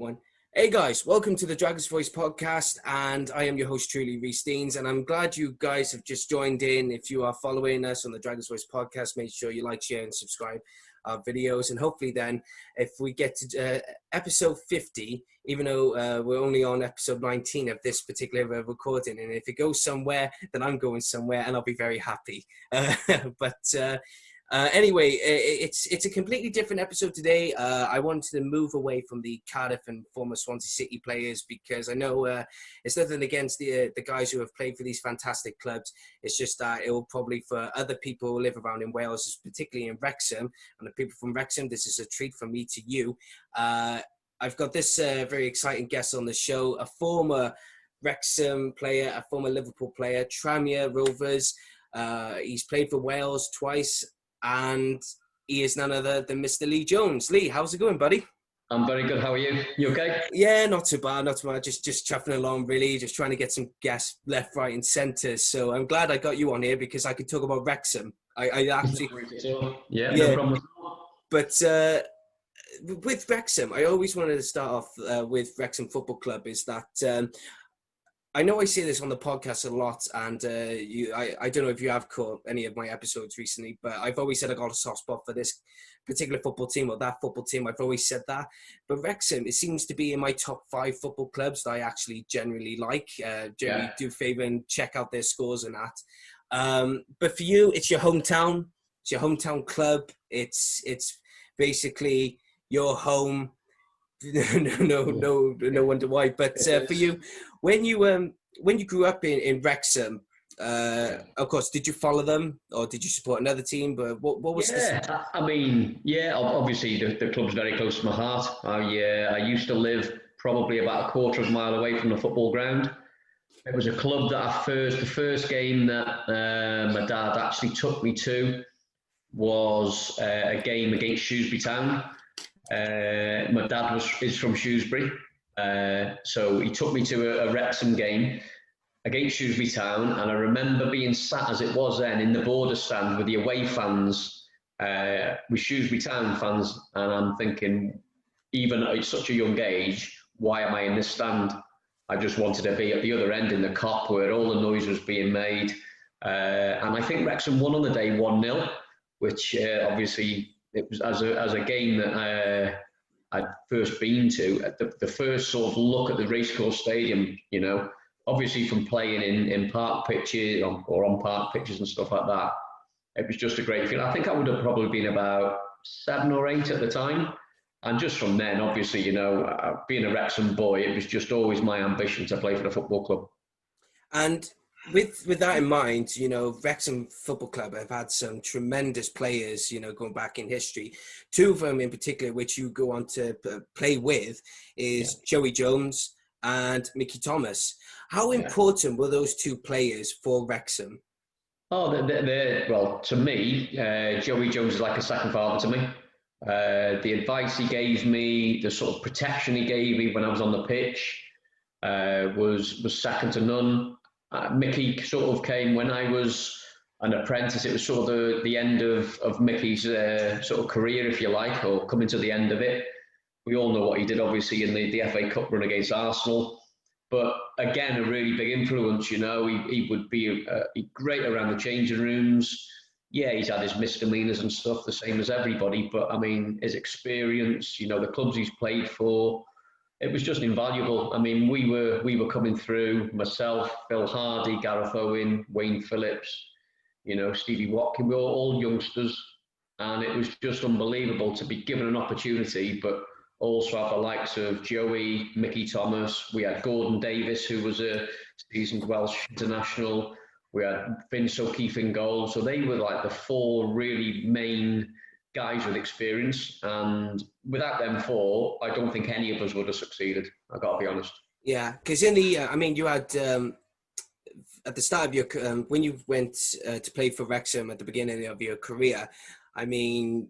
One. Hey guys, welcome to the Dragon's Voice podcast, and I am your host truly, Rhys, and I'm glad you guys have just joined in. If you are following us on the Dragon's Voice podcast, make sure you like, share and subscribe our videos, and hopefully then if we get to episode 50, even though we're only on episode 19 of this particular recording, and if it goes somewhere, then I'm going somewhere and I'll be very happy. Anyway, it's a completely different episode today. I wanted to move away from the Cardiff and former Swansea City players because I know it's nothing against the guys who have played for these fantastic clubs. It's just that it will probably, for other people who live around in Wales, particularly in Wrexham, and the people from Wrexham, this is a treat from me to you. I've got this very exciting guest on the show, a former Wrexham player, a former Liverpool player, Tranmere Rovers. He's played for Wales twice. And he is none other than Mr. Lee Jones. Lee, how's it going, buddy? I'm very good. How are you? You okay? Yeah, not too bad, not too bad. Just chuffing along, really. Just trying to get some guests left, right, and centre. So I'm glad I got you on here because I could talk about Wrexham. I actually, no problem. But with Wrexham, I always wanted to start off with Wrexham Football Club. Is that I know I say this on the podcast a lot, and I don't know if you have caught any of my episodes recently, but I've always said I got a soft spot for this particular football team or that football team. I've always said that. But Wrexham, it seems to be in my top 5 football clubs that I actually generally like. Generally do favour and check out their scores and that. But for you, it's your hometown. It's your hometown club. It's basically your home. No wonder why. But for you, when you grew up in Wrexham, of course, did you follow them or did you support another team? But what was this? I mean, obviously the club's very close to my heart. I used to live probably about a quarter of a mile away from the football ground. It was a club that the first game that my dad actually took me to was a game against Shrewsbury Town. My dad is from Shrewsbury, so he took me to a Wrexham game against Shrewsbury Town, and I remember being sat, as it was then, in the border stand with the away fans, with Shrewsbury Town fans, and I'm thinking, even at such a young age, why am I in this stand? I just wanted to be at the other end in the cop where all the noise was being made, and I think Wrexham won on the day 1-0, which obviously it was as a game that I'd first been to. The first sort of look at the racecourse stadium, obviously from playing in park pitches or on park pitches and stuff like that, it was just a great feeling. I think I would have probably been about 7 or 8 at the time. And just from then, obviously, being a Wrexham boy, it was just always my ambition to play for the football club. And with that in mind, Wrexham Football Club have had some tremendous players, going back in history. 2 of them in particular, which you go on to play with, is Joey Jones and Mickey Thomas. How important were those 2 players for Wrexham? Oh, well, to me, Joey Jones is like a second father to me. The advice he gave me, the sort of protection he gave me when I was on the pitch was second to none. Mickey sort of came when I was an apprentice. It was sort of the end of Mickey's sort of career, if you like, or coming to the end of it. We all know what he did, obviously, in the FA Cup run against Arsenal. But again, a really big influence, he would be great around the changing rooms. Yeah, he's had his misdemeanors and stuff, the same as everybody. But I mean, his experience, the clubs he's played for, it was just invaluable. I mean, we were coming through, myself, Phil Hardy, Gareth Owen, Wayne Phillips, Stevie Watkin, we were all youngsters. And it was just unbelievable to be given an opportunity, but also have the likes of Joey, Mickey Thomas. We had Gordon Davis, who was a seasoned Welsh international. We had Vince O'Keefe in goal. So they were like the 4 really main guys with experience, and without them 4, I don't think any of us would have succeeded. I got to be honest. Yeah, because in the, you had at the start of your when you went to play for Wrexham at the beginning of your career. I mean,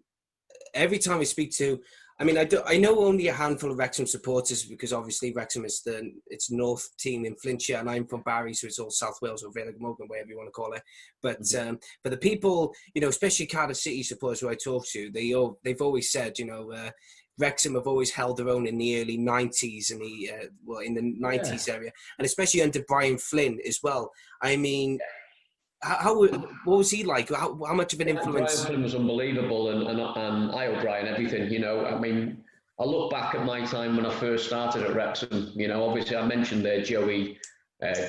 every time we speak to, I know only a handful of Wrexham supporters because obviously Wrexham is it's North team in Flintshire, and I'm from Barry, so it's all South Wales or Vale Morgan, whatever you want to call it. But but the people, especially Cardiff City supporters who I talk to, they've always said, Wrexham have always held their own in the early 90s and in the 90s area, and especially under Brian Flynn as well. I mean, what was he like? How much of an influence? Brian Flynn was unbelievable, and I O'Brien, everything. You know, I mean, I look back at my time when I first started at Wrexham. You know, obviously I mentioned there Joey,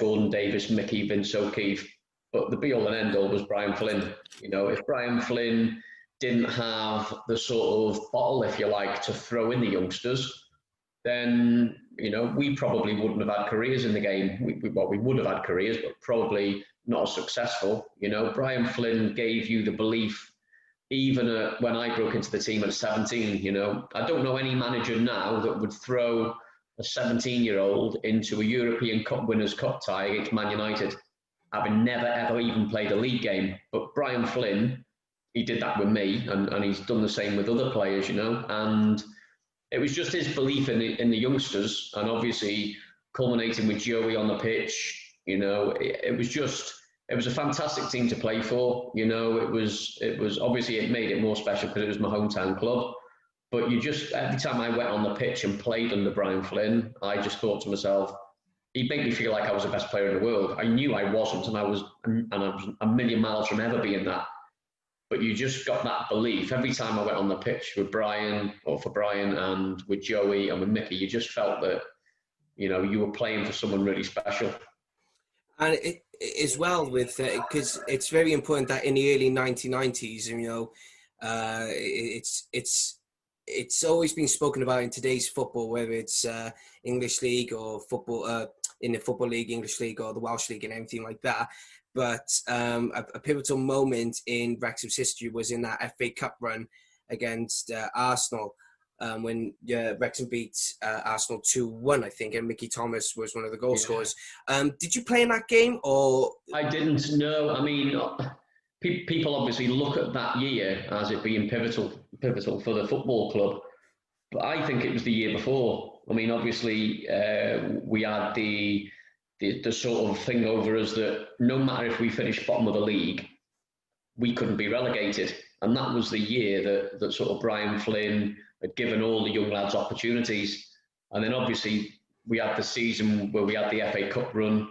Gordon Davis, Mickey, Vince O'Keefe, but the be-all and end-all was Brian Flynn. You know, if Brian Flynn didn't have the sort of bottle, if you like, to throw in the youngsters, then, you know, we probably wouldn't have had careers in the game. We would have had careers, but probably not as successful. You know, Brian Flynn gave you the belief, even when I broke into the team at 17. You know, I don't know any manager now that would throw a 17-year-old into a European Cup Winners' Cup tie against Man United, having never, ever even played a league game. But Brian Flynn, he did that with me, and he's done the same with other players, you know. And it was just his belief in the youngsters, and obviously culminating with Joey on the pitch. You know, it was a fantastic team to play for. You know, it was obviously, it made it more special because it was my hometown club. But you just, every time I went on the pitch and played under Brian Flynn, I just thought to myself, he'd make me feel like I was the best player in the world. I knew I wasn't, and I was a million miles from ever being that. But you just got that belief. Every time I went on the pitch with Brian, or for Brian, and with Joey and with Mickey, you just felt that, you know, you were playing for someone really special. And it as well with, because it's very important that in the early 1990s, you know, it's always been spoken about in today's football, whether it's English League or football, in the Football League, English League, or the Welsh League and everything like that. But a pivotal moment in Wrexham's history was in that FA Cup run against Arsenal, when Wrexham beat Arsenal 2-1, I think, and Mickey Thomas was one of the goal scorers. Did you play in that game, or? I didn't know. I mean, people obviously look at that year as it being pivotal for the football club, but I think it was the year before. I mean, obviously, we had the sort of thing over us that no matter if we finished bottom of the league, we couldn't be relegated. And that was the year that sort of Brian Flynn had given all the young lads opportunities. And then obviously we had the season where we had the FA Cup run.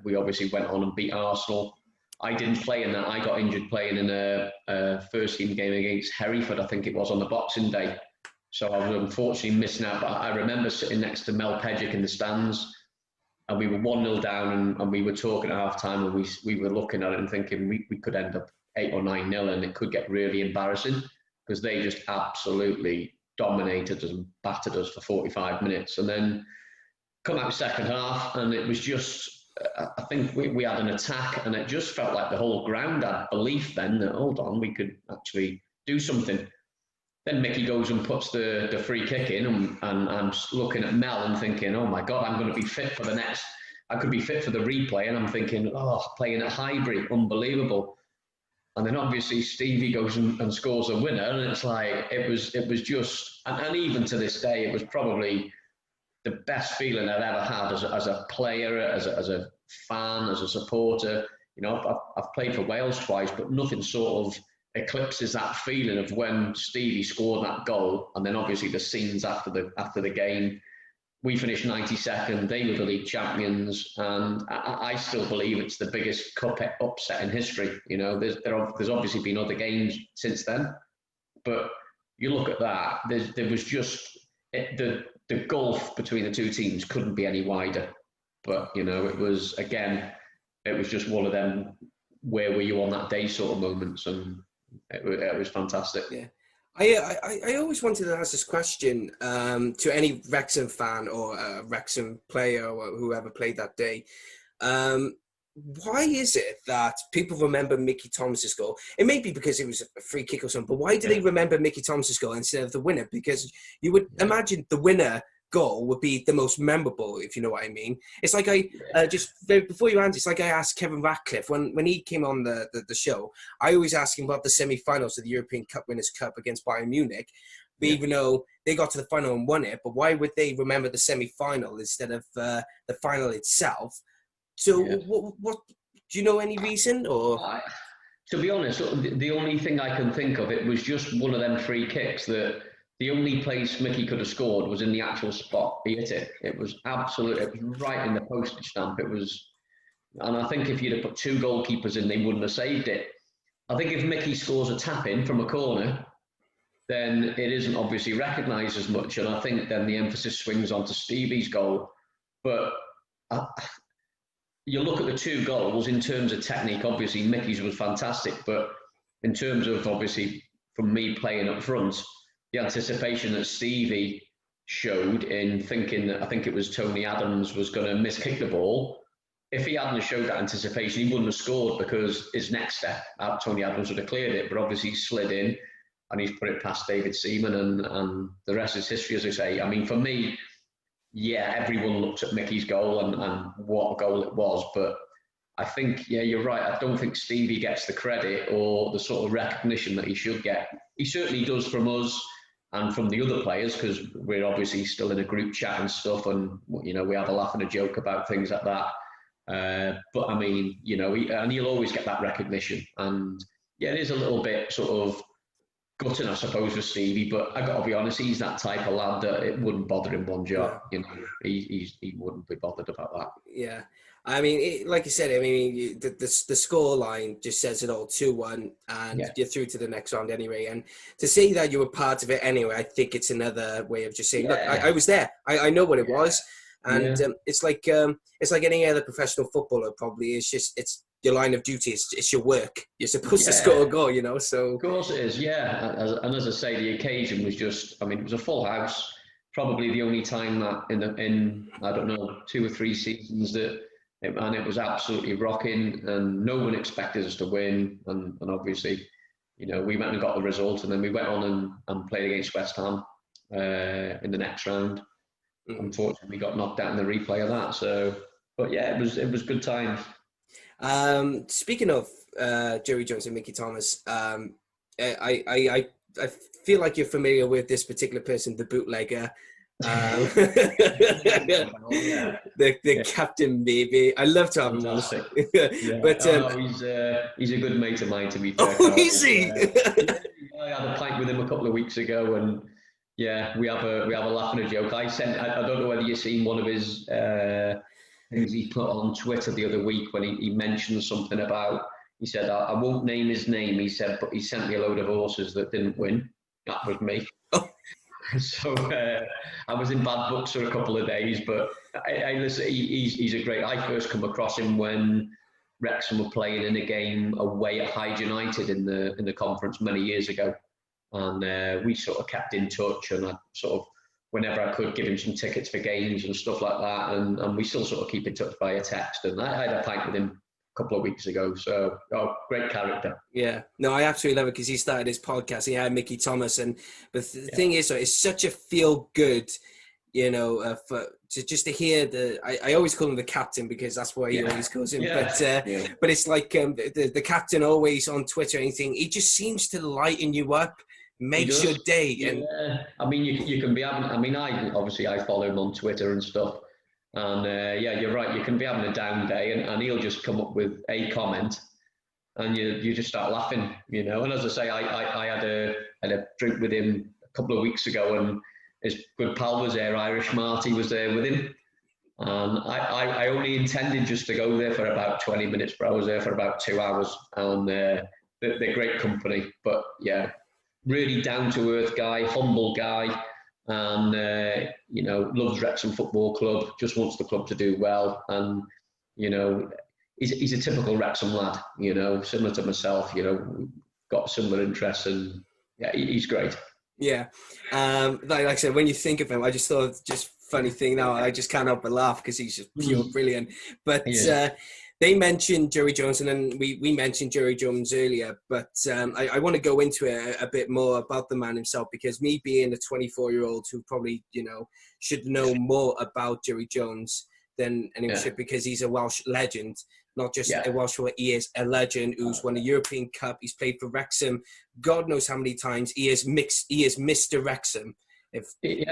We obviously went on and beat Arsenal. I didn't play in that. I got injured playing in a first team game against Hereford, I think it was, on the Boxing Day. So I was unfortunately missing out. But I remember sitting next to Mel Pedgick in the stands, and we were 1-0 down, and we were talking at half time, and we were looking at it and thinking we could end up 8 or 9-0, and it could get really embarrassing, because they just absolutely dominated us and battered us for 45 minutes. And then come out second half, and it was just, I think we had an attack, and it just felt like the whole ground had belief then that, hold on, we could actually do something. Then Mickey goes and puts the free kick in, and I'm looking at Mel and thinking, oh my God, I'm going to be fit for the next, I could be fit for the replay. And I'm thinking, oh, playing at Highbury, unbelievable. And then obviously Stevie goes and scores a winner, and it's like, it was just, and even to this day, it was probably the best feeling I've ever had as a player, as a fan, as a supporter. You know, I've played for Wales twice, but nothing sort of eclipses that feeling of when Stevie scored that goal, and then obviously the scenes after the game. We finished 92nd, they were the league champions, and I still believe it's the biggest cup upset in history. You know, there's obviously been other games since then, but you look at that, there was just, the gulf between the two teams couldn't be any wider. But, you know, it was just one of them, where were you on that day sort of moments, and it was fantastic. Yeah. I always wanted to ask this question to any Wrexham fan or Wrexham player or whoever played that day. Why is it that people remember Mickey Thomas's goal? It may be because it was a free kick or something, but why do they remember Mickey Thomas's goal instead of the winner? Because you would imagine the winner goal would be the most memorable, if you know what I mean. It's like before you answer, it's like I asked Kevin Ratcliffe when he came on the show. I always ask him about the semi-finals of the European Cup Winners' Cup against Bayern Munich, but even though they got to the final and won it, but why would they remember the semi-final instead of the final itself? So what do you know any reason? Or to be honest, the only thing I can think of, it was just one of them free kicks that the only place Mickey could have scored was in the actual spot he hit it. It was absolute. It was right in the postage stamp. It was, and I think if you'd have put 2 goalkeepers in, they wouldn't have saved it. I think if Mickey scores a tap in from a corner, then it isn't obviously recognised as much, and I think then the emphasis swings onto Stevie's goal. But you look at the 2 goals in terms of technique. Obviously, Mickey's was fantastic, but in terms of obviously from me playing up front, the anticipation that Stevie showed in thinking that I think it was Tony Adams was going to miskick the ball. If he hadn't showed that anticipation, he wouldn't have scored, because his next step, Tony Adams would have cleared it. But obviously, he slid in and he's put it past David Seaman, and the rest is history, as I say. I mean, for me, yeah, everyone looked at Mickey's goal and what a goal it was. But I think, yeah, you're right. I don't think Stevie gets the credit or the sort of recognition that he should get. He certainly does from us and from the other players, because we're obviously still in a group chat and stuff, and we have a laugh and a joke about things like that. But I mean, he'll always get that recognition. And yeah, it is a little bit sort of gutting, I suppose, for Stevie, but I got to be honest, he's that type of lad that it wouldn't bother him one jot. He wouldn't be bothered about that. Yeah. I mean, like you said, I mean, the score line just says it all, 2-1, and you're through to the next round anyway. And to say that you were part of it anyway, I think it's another way of just saying, look, I was there. I know what it was. And it's like any other professional footballer probably. It's your line of duty. It's your work. You're supposed to score a goal, so. Of course it is, yeah. And as I say, the occasion was just, I mean, it was a full house. Probably the only time that in I don't know, 2 or 3 seasons that, and it was absolutely rocking, and no one expected us to win. And obviously, we went and got the result, and then we went on and played against West Ham in the next round. Unfortunately, we got knocked out in the replay of that. So, but yeah, it was good times. Speaking of Joey Jones and Mickey Thomas, I feel like you're familiar with this particular person, the bootlegger. The captain, maybe. I love to have him on. But he's a good mate of mine, to be fair. Oh, is he? I had a pint with him a couple of weeks ago, and yeah, we have a laugh and a joke. I don't know whether you've seen one of his things he put on Twitter the other week when he mentioned something about. He said, I won't name his name. He said, but he sent me a load of horses that didn't win. That was me. So I was in bad books for a couple of days, but listen, he's a great. I first come across him when Wrexham were playing in a game away at Hyde United in the conference many years ago, and we sort of kept in touch, and I sort of, whenever I could, give him some tickets for games and stuff like that, and we still sort of keep in touch via text. And I had a pint with him a couple of weeks ago, so great character. Yeah, no, I absolutely love it, because he started his podcast. He had Mickey Thomas, but the thing is, it's such a feel good, just to hear I always call him the captain, because that's why he always calls him. But it's like the captain always on Twitter, anything, he just seems to lighten you up, makes your day. And I mean, you can be having. I mean, I follow him on Twitter and stuff. And you're right. You can be having a down day, and he'll just come up with a comment, and you just start laughing, And as I say, I had a drink with him a couple of weeks ago, and his good pal was there, Irish Marty was there with him, and I only intended just to go there for about 20 minutes, but I was there for about 2 hours, and they're great company. But yeah, really down to earth guy, humble guy. And loves Wrexham Football Club, just wants the club to do well, and he's a typical Wrexham lad, similar to myself, got similar interests, and yeah, he's great. Yeah, like I said, when you think of him, I just thought, just funny thing now, I just can't help but laugh, because he's just pure brilliant. But they mentioned Joey Jones, and then we mentioned Joey Jones earlier, but I want to go into it a bit more about the man himself, because me being a 24-year-old who probably, should know more about Joey Jones than anyone should, because he's a Welsh legend, not just a Welsh one, he is a legend who's won a European Cup, he's played for Wrexham, God knows how many times, he is Mr. Wrexham. He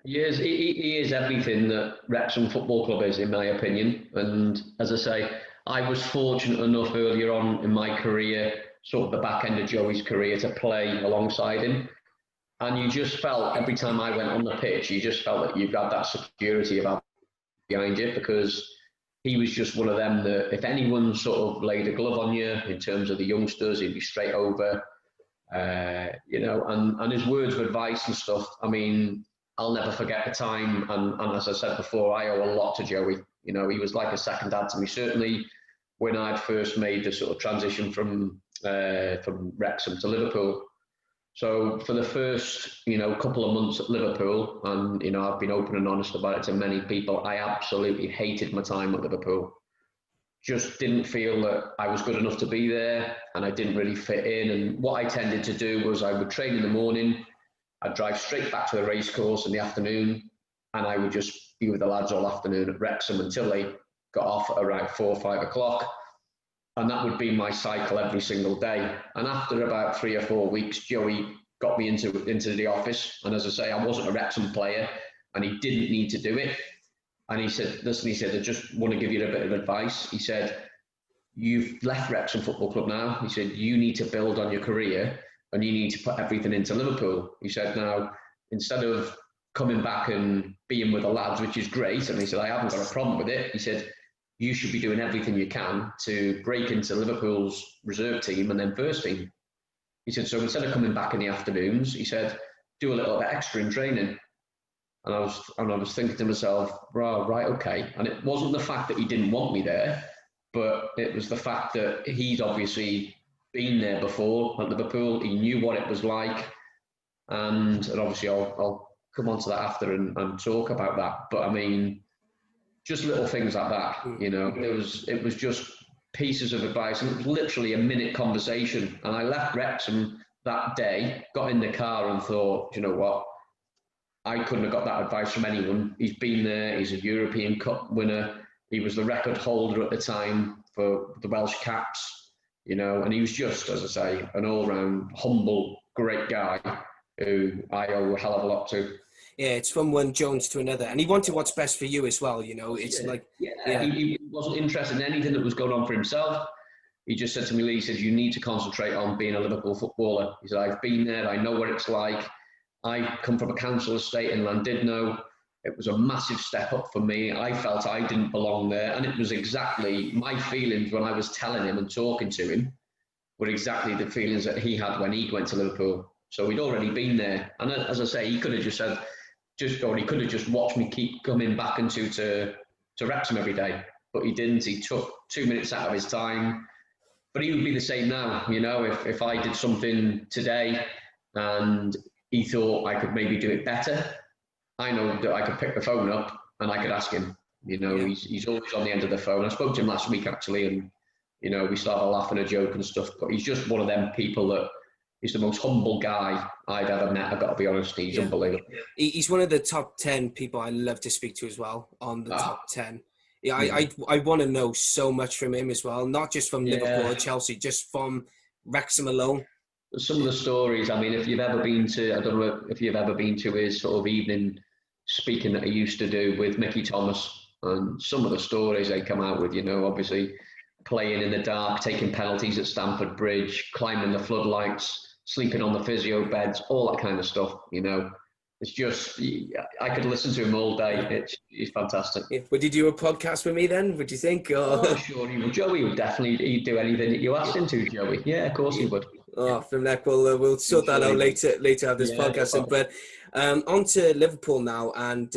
is. He is everything that Wrexham Football Club is, in my opinion. And as I say, I was fortunate enough earlier on in my career, sort of the back end of Joey's career, to play alongside him. And you just felt every time I went on the pitch, you just felt that you had that security about behind you, because he was just one of them that if anyone sort of laid a glove on you in terms of the youngsters, he'd be straight over, you know, and his words of advice and stuff. I mean, I'll never forget the time. And as I said before, I owe a lot to Joey. You know, he was like a second dad to me. Certainly when I'd first made the sort of transition from Wrexham to Liverpool. So for the first, you know, couple of months at Liverpool, and, you know, I've been open and honest about it to many people, I absolutely hated my time at Liverpool. Just didn't feel that I was good enough to be there, and I didn't really fit in. And what I tended to do was I would train in the morning, I'd drive straight back to the racecourse in the afternoon, and I would just be with the lads all afternoon at Wrexham until they got off at around 4 or 5 o'clock. And that would be my cycle every single day. And after about 3 or 4 weeks, Joey got me into the office. And as I say, I wasn't a Wrexham player, and he didn't need to do it. And he said, listen, he said, I just want to give you a bit of advice. He said, you've left Wrexham Football Club now. He said, you need to build on your career, and you need to put everything into Liverpool. He said, now, instead of coming back and being with the lads, which is great, and he said, I haven't got a problem with it. He said, you should be doing everything you can to break into Liverpool's reserve team and then first team. He said, so instead of coming back in the afternoons, he said, do a little bit extra in training. And I was thinking to myself, right, okay. And it wasn't the fact that he didn't want me there, but it was the fact that he'd obviously been there before at Liverpool. He knew what it was like. And obviously I'll come on to that after and talk about that. But I mean, just little things like that, you know. It was just pieces of advice, and it was literally a minute conversation. And I left Wrexham that day, got in the car and thought, you know what, I couldn't have got that advice from anyone. He's been there, he's a European Cup winner, he was the record holder at the time for the Welsh caps, you know, and he was just, as I say, an all-round humble, great guy who I owe a hell of a lot to. Yeah, it's from one Jones to another, and he wanted what's best for you as well. You know, it's He wasn't interested in anything that was going on for himself. He just said to me, Lee, he said, you need to concentrate on being a Liverpool footballer. He said, I've been there, I know what it's like. I come from a council estate in Llandudno. It was a massive step up for me. I felt I didn't belong there, and it was exactly my feelings when I was telling him and talking to him were exactly the feelings that he had when he went to Liverpool. So he'd already been there, and as I say, he could have just said, he could have just watched me keep coming back to Wrexham every day, but he didn't. He took 2 minutes out of his time. But he would be the same now, you know, if I did something today and he thought I could maybe do it better, I know that I could pick the phone up and I could ask him. You know, he's always on the end of the phone. I spoke to him last week, actually, and, you know, we started laughing, a joke and stuff, but he's just one of them people that he's the most humble guy I've ever met. I've got to be honest. He's unbelievable. He's one of the top 10 people I love to speak to as well, on the top 10. Yeah, I want to know so much from him as well, not just from Liverpool or Chelsea, just from Wrexham alone. Some of the stories, I mean, if you've ever been to, I don't know if you've ever been to his sort of evening speaking that he used to do with Mickey Thomas, and some of the stories they come out with, you know, obviously playing in the dark, taking penalties at Stamford Bridge, climbing the floodlights, sleeping on the physio beds, all that kind of stuff, you know. It's just, I could listen to him all day. It's fantastic. Would you do a podcast with me then, would you think? Or? Oh, sure he would. Joey would definitely, he'd do anything that you asked him to, Joey. Yeah, of course he would. Oh, from that, we'll sort that out later of this podcast. But on to Liverpool now, and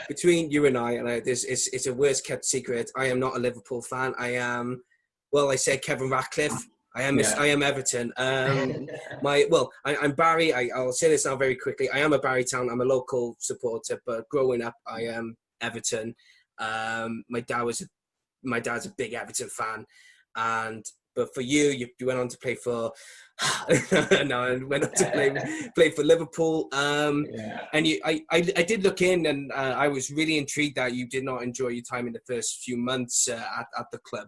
between you and I it's a worst kept secret. I am not a Liverpool fan. I am, well, I said Kevin Ratcliffe. I am Everton. I'm Barry. I'll say this now very quickly. I am a Barry Town. I'm a local supporter, but growing up, I am Everton. My dad's a big Everton fan, but for you went on to play for play for Liverpool. And I did look in, and I was really intrigued that you did not enjoy your time in the first few months at the club.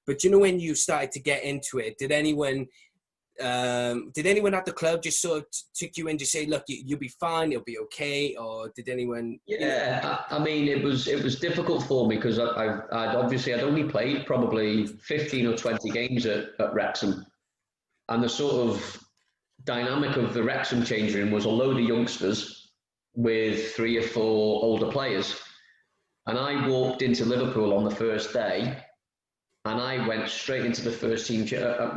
But you know, when you started to get into it, did anyone at the club just sort of took you in to say, look, you'll be fine, it'll be okay? Or did anyone? I mean, it was difficult for me because I'd only played probably 15 or 20 games at Wrexham, and the sort of dynamic of the Wrexham change room was a load of youngsters with 3 or 4 older players. And I walked into Liverpool on the first day, and I went straight into the first team.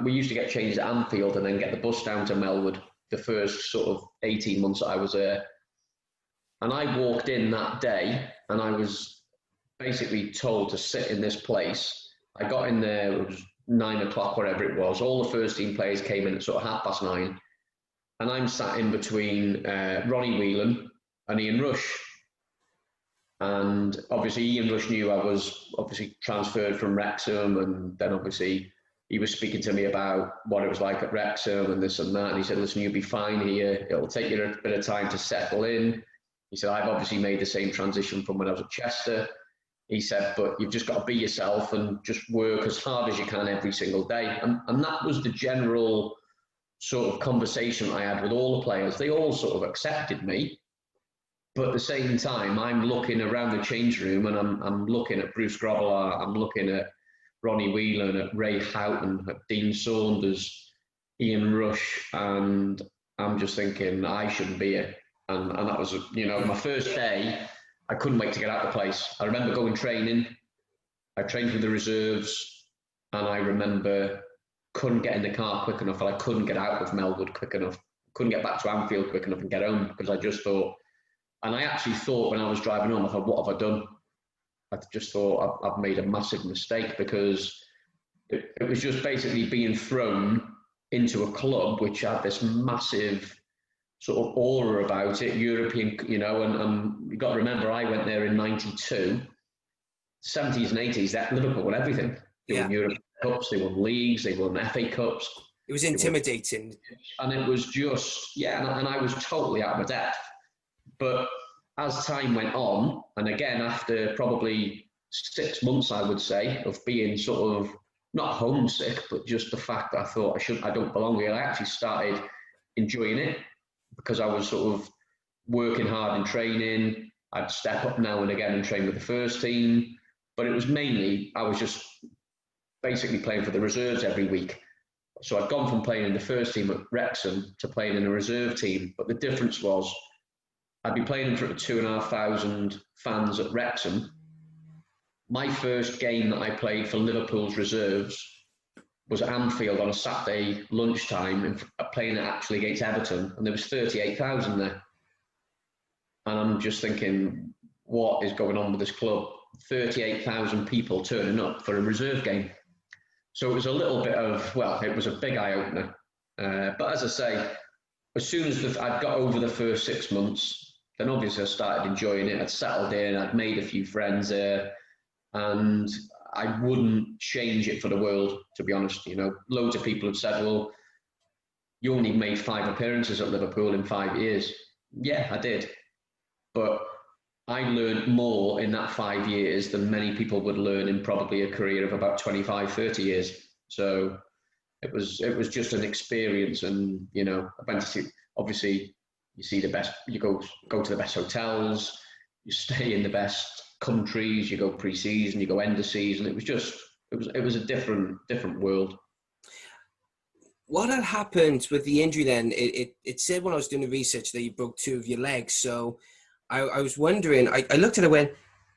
We used to get changed at Anfield and then get the bus down to Melwood the first sort of 18 months that I was there. And I walked in that day, and I was basically told to sit in this place. I got in there, it was 9 o'clock, whatever it was. All the first team players came in at sort of 9:30. And I'm sat in between Ronnie Whelan and Ian Rush. And obviously Ian Rush knew I was obviously transferred from Wrexham, and then obviously he was speaking to me about what it was like at Wrexham and this and that. And he said, listen, you'll be fine here. It'll take you a bit of time to settle in. He said, I've obviously made the same transition from when I was at Chester. He said, but you've just got to be yourself and just work as hard as you can every single day. And that was the general sort of conversation I had with all the players. They all sort of accepted me. But at the same time, I'm looking around the change room, and I'm looking at Bruce Grobbelaar, I'm looking at Ronnie Whelan, at Ray Houghton, at Dean Saunders, Ian Rush, and I'm just thinking I shouldn't be here. And that was, you know, my first day, I couldn't wait to get out of the place. I remember going training. I trained with the reserves, and I remember couldn't get in the car quick enough, and I couldn't get out of Melwood quick enough. Couldn't get back to Anfield quick enough and get home, because I just thought, and I actually thought when I was driving home, I thought, what have I done? I just thought I've made a massive mistake, because it was just basically being thrown into a club which had this massive sort of aura about it, European, you know, and you've got to remember, I went there in 92, 70s and 80s, that Liverpool won everything. They won European Cups, they won leagues, they won FA Cups. It was intimidating. And it was just, yeah, and I was totally out of my depth. But as time went on, and again, after probably 6 months, I would say, of being sort of not homesick, but just the fact that I thought I don't belong here, I actually started enjoying it, because I was sort of working hard in training. I'd step up now and again and train with the first team, but it was mainly, I was just basically playing for the reserves every week. So I'd gone from playing in the first team at Wrexham to playing in a reserve team, but the difference was I'd be playing in front of 2,500 fans at Wrexham. My first game that I played for Liverpool's reserves was at Anfield on a Saturday lunchtime, and playing it actually against Everton, and there was 38,000 there. And I'm just thinking, what is going on with this club? 38,000 people turning up for a reserve game. So it was a little bit of, well, it was a big eye-opener. But as I say, as soon as I'd got over the first 6 months, then obviously I started enjoying it. I'd settled in, I'd made a few friends there, and I wouldn't change it for the world, to be honest. You know, loads of people have said, well, you only made 5 appearances at Liverpool in 5 years. Yeah, I did. But I learned more in that 5 years than many people would learn in probably a career of about 25, 30 years. So it was just an experience. And, you know, I went to see, obviously, you see the best, you go to the best hotels, you stay in the best countries, you go pre-season, you go end of season. It was a different world. What had happened with the injury then? It said when I was doing the research that you broke 2 of your legs. So I was wondering, I looked at it and went,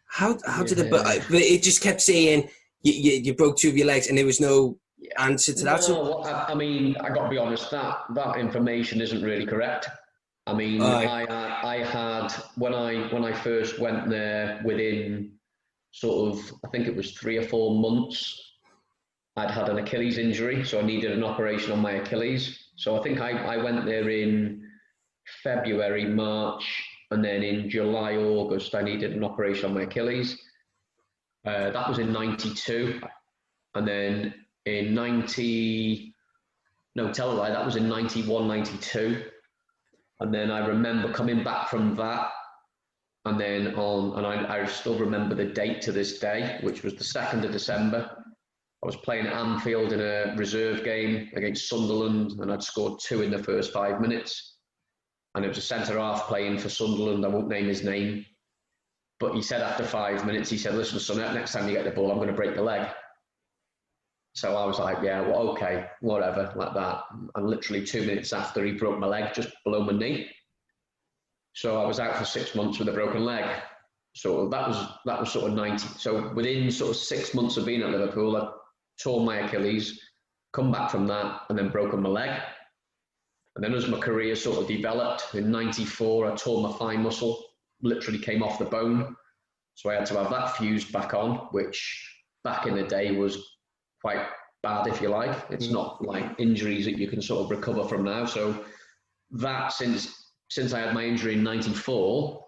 how did it, but it just kept saying you broke 2 of your legs, and there was no answer to that. No, I mean, I got to be honest, that information isn't really correct. I mean, I had, when I first went there, within sort of, I think it was 3 or 4 months, I'd had an Achilles injury, so I needed an operation on my Achilles. So I think I went there in February, March, and then in July, August, I needed an operation on my Achilles. That was in 92. And then in that was in 91, 92. And then I remember coming back from that, and then I still remember the date to this day, which was the 2nd of December. I was playing at Anfield in a reserve game against Sunderland, and I'd scored 2 in the first 5 minutes. And it was a centre-half playing for Sunderland. I won't name his name. But he said after 5 minutes, he said, listen, son, next time you get the ball, I'm going to break the leg. So I was like, yeah, well, okay, whatever, like that. And literally 2 minutes after, he broke my leg just below my knee. So I was out for 6 months with a broken leg. So that was sort of 90. So within sort of 6 months of being at Liverpool, I tore my Achilles, come back from that, and then broken my leg. And then as my career sort of developed, in 94, I tore my thigh muscle, literally came off the bone. So I had to have that fused back on, which back in the day was quite bad, if you like. It's not like injuries that you can sort of recover from now. So that since I had my injury in 94,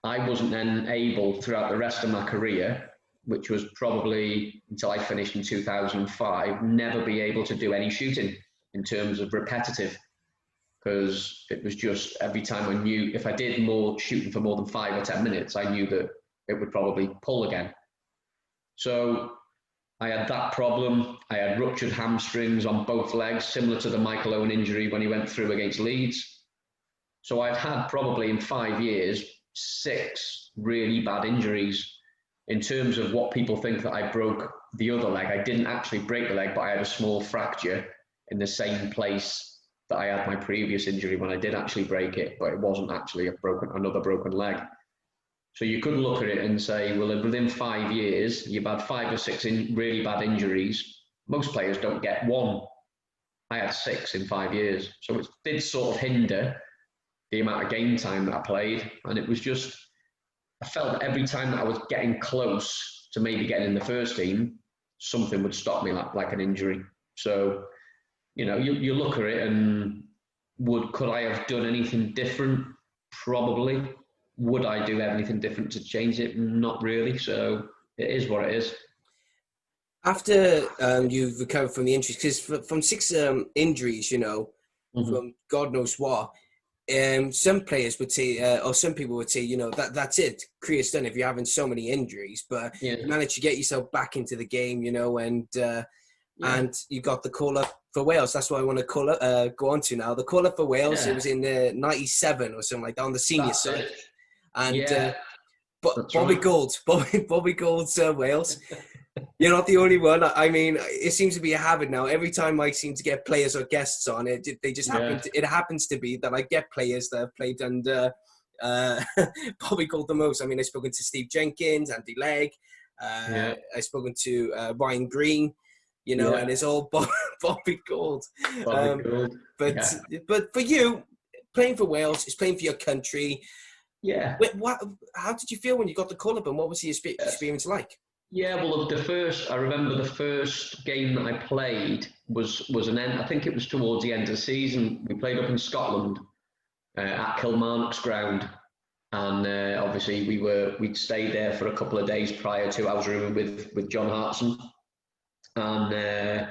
I wasn't then able throughout the rest of my career, which was probably until I finished in 2005, never be able to do any shooting in terms of repetitive, because it was just every time I knew if I did more shooting for more than 5 or 10 minutes, I knew that it would probably pull again. So I had that problem. I had ruptured hamstrings on both legs, similar to the Michael Owen injury when he went through against Leeds. So I've had probably in 5 years, 6 really bad injuries. In terms of what people think that I broke the other leg, I didn't actually break the leg, but I had a small fracture in the same place that I had my previous injury when I did actually break it, but it wasn't actually another broken leg. So you could look at it and say, well, within 5 years, you've had 5 or 6 really bad injuries. Most players don't get 1. I had 6 in 5 years. So it did sort of hinder the amount of game time that I played. And it was just, I felt that every time that I was getting close to maybe getting in the first team, something would stop me like an injury. So, you know, you look at it and could I have done anything different? Probably. Would I do anything different to change it? Not really. So it is what it is. After you've recovered from the injuries, because from 6 injuries, you know, from God knows what, some players would say, or some people would say, you know, that's it. Career's done if you're having so many injuries. But you managed to get yourself back into the game, you know, and you got the call up for Wales. That's what I want to go on to now. The call up for Wales, it was in 97 or something like that on the senior side. It. And but Bobby Gould, Bobby Gould's Wales. You're not the only one. I mean, it seems to be a habit now. Every time I seem to get players or guests on it, they just happen. It happens to be that I get players that have played under Bobby Gould the most. I mean, I've spoken to Steve Jenkins, Andy Legg. I've spoken to Ryan Green. You know, and it's all Bobby Gould. But for you, playing for Wales is playing for your country. Yeah. How did you feel when you got the call up, and what was the experience like? Yeah, well, I remember the first game that I played was an end. I think it was towards the end of the season. We played up in Scotland at Kilmarnock's ground, and obviously we'd stayed there for a couple of days prior to. I was rooming with John Hartson, and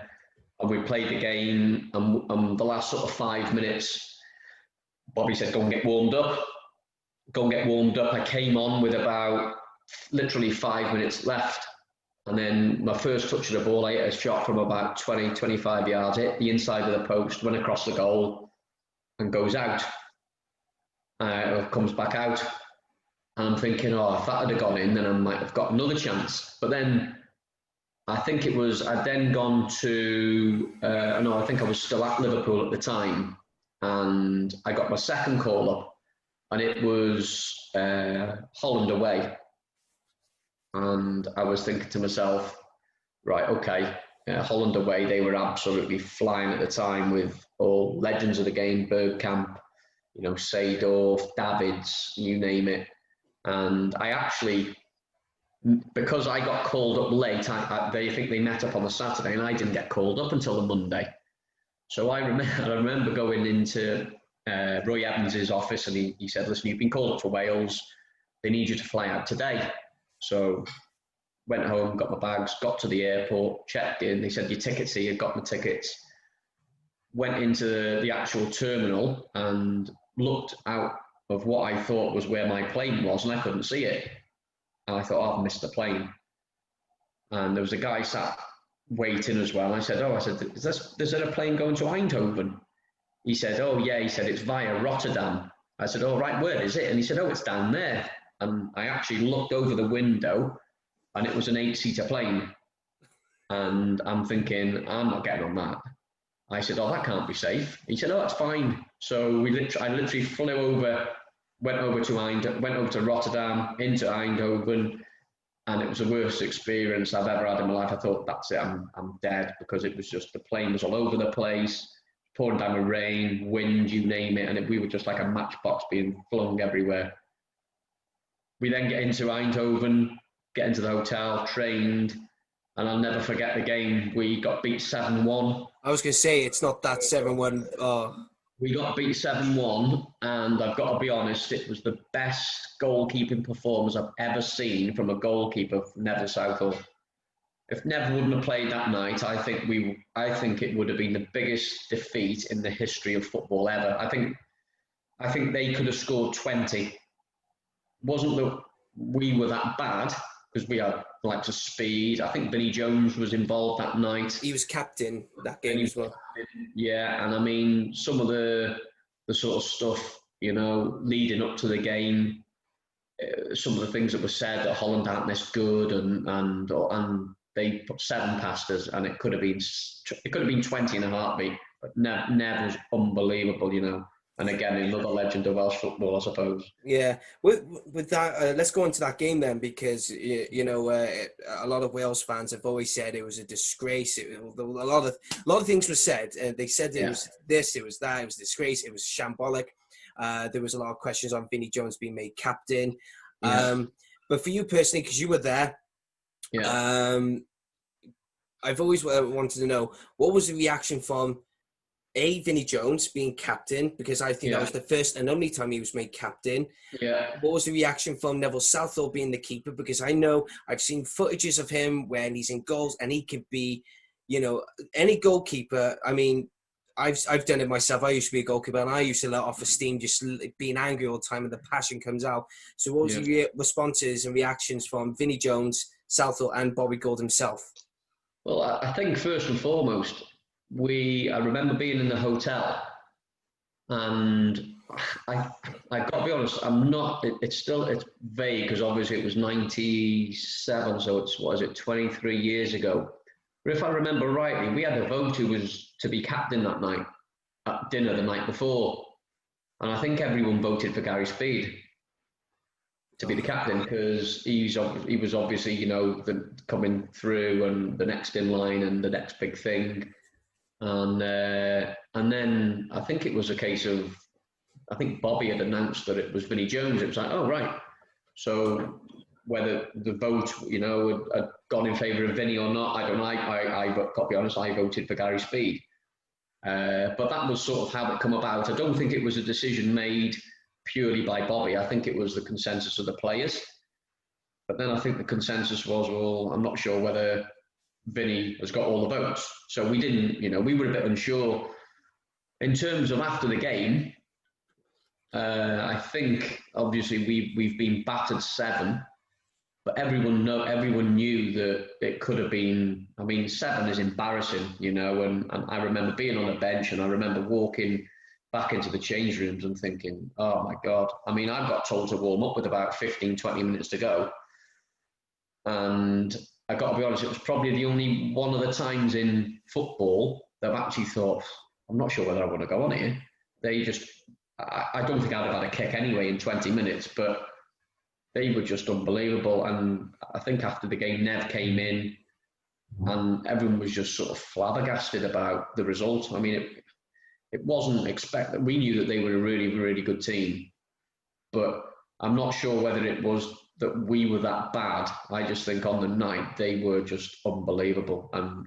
we played the game. And the last sort of 5 minutes, Bobby said, "Go and get warmed up." I came on with about literally 5 minutes left. And then my first touch of the ball, I hit a shot from about 20, 25 yards, hit the inside of the post, went across the goal and goes out. Or comes back out. And I'm thinking, if that had gone in, then I might have got another chance. But then I think I'd then gone to, I think I was still at Liverpool at the time. And I got my second call up. And it was Holland away. And I was thinking to myself, right, okay, Holland away, they were absolutely flying at the time with all legends of the game, Bergkamp, you know, Seedorf, Davids, you name it. And I actually, because I got called up late, they think they met up on the Saturday and I didn't get called up until the Monday. So I remember going into Roy Evans' office and he said, listen, you've been called up for Wales. They need you to fly out today. So went home, got my bags, got to the airport, checked in. They said, your tickets here, got my tickets. Went into the actual terminal and looked out of what I thought was where my plane was, and I couldn't see it. And I thought, I've missed the plane. And there was a guy sat waiting as well. I said, is there a plane going to Eindhoven? He said, he said, it's via Rotterdam. I said, right, where is it? And he said, it's down there. And I actually looked over the window and it was an 8-seater plane. And I'm thinking, I'm not getting on that. I said, oh, that can't be safe. He said, oh, that's fine. So I literally flew over, went over to Rotterdam, into Eindhoven, and it was the worst experience I've ever had in my life. I thought, that's it, I'm dead, because it was just, the plane was all over the place, pouring down with rain, wind, you name it, and we were just like a matchbox being flung everywhere. We then get into Eindhoven, get into the hotel, trained, and I'll never forget the game. We got beat 7-1. I was going to say, it's not that 7-1. Oh. We got beat 7-1, and I've got to be honest, it was the best goalkeeping performance I've ever seen from a goalkeeper from Neville Southall. If Neville wouldn't have played that night, I think it would have been the biggest defeat in the history of football ever. I think they could have scored 20. It wasn't that we were that bad, because we had like speed. I think Vinnie Jones was involved that night. He was captain that game as well. Yeah, and I mean, some of the sort of stuff, leading up to the game, some of the things that were said that Holland aren't this good, and they put 7 past us, and it could have been 20 in a heartbeat. But Nev was unbelievable, And again, another legend of Welsh football, I suppose. Yeah, with that, let's go into that game then, because a lot of Wales fans have always said it was a disgrace. A lot of things were said, and they said it was this, it was that, it was a disgrace, it was shambolic. There was a lot of questions on Vinnie Jones being made captain. Yeah. But for you personally, because you were there, I've always wanted to know, what was the reaction from Vinnie Jones being captain, because I think that was the first and only time he was made captain. Yeah. What was the reaction from Neville Southall being the keeper? Because I know I've seen footages of him when he's in goals, and he could be, any goalkeeper. I mean, I've done it myself. I used to be a goalkeeper, and I used to let off the steam, just being angry all the time, and the passion comes out. So what was the responses and reactions from Vinnie Jones, Southall, and Bobby Gould himself? Well, I think first and foremost, I remember being in the hotel, and I got to be honest, it's vague, because obviously it was 97, so it's 23 years ago. But if I remember rightly, we had a vote who was to be captain that night at dinner the night before, and I think everyone voted for Gary Speed to be the captain, because he was obviously coming through and the next in line and the next big thing. And then I think it was a case of, I think Bobby had announced that it was Vinnie Jones. It was like, oh, right. So whether the vote, had gone in favour of Vinnie or not, I don't know. I got to be honest, I voted for Gary Speed. But that was sort of how it come about. I don't think it was a decision made purely by Bobby. I think it was the consensus of the players. But then I think the consensus was, well, I'm not sure whether Vinnie has got all the votes. So we didn't, we were a bit unsure. In terms of after the game, I think obviously we've been battered 7, but everyone knew that it could have been. I mean, 7 is embarrassing, and I remember being on a bench, and I remember walking back into the change rooms and thinking, oh my God. I mean, I got told to warm up with about 15, 20 minutes to go. And I got to be honest, it was probably the only one of the times in football that I've actually thought, I'm not sure whether I want to go on here. I don't think I'd have had a kick anyway in 20 minutes, but they were just unbelievable. And I think after the game, Nev came in and everyone was just sort of flabbergasted about the result. I mean, it wasn't expected. We knew that they were a really, really good team, but I'm not sure whether it was that we were that bad. I just think on the night they were just unbelievable, and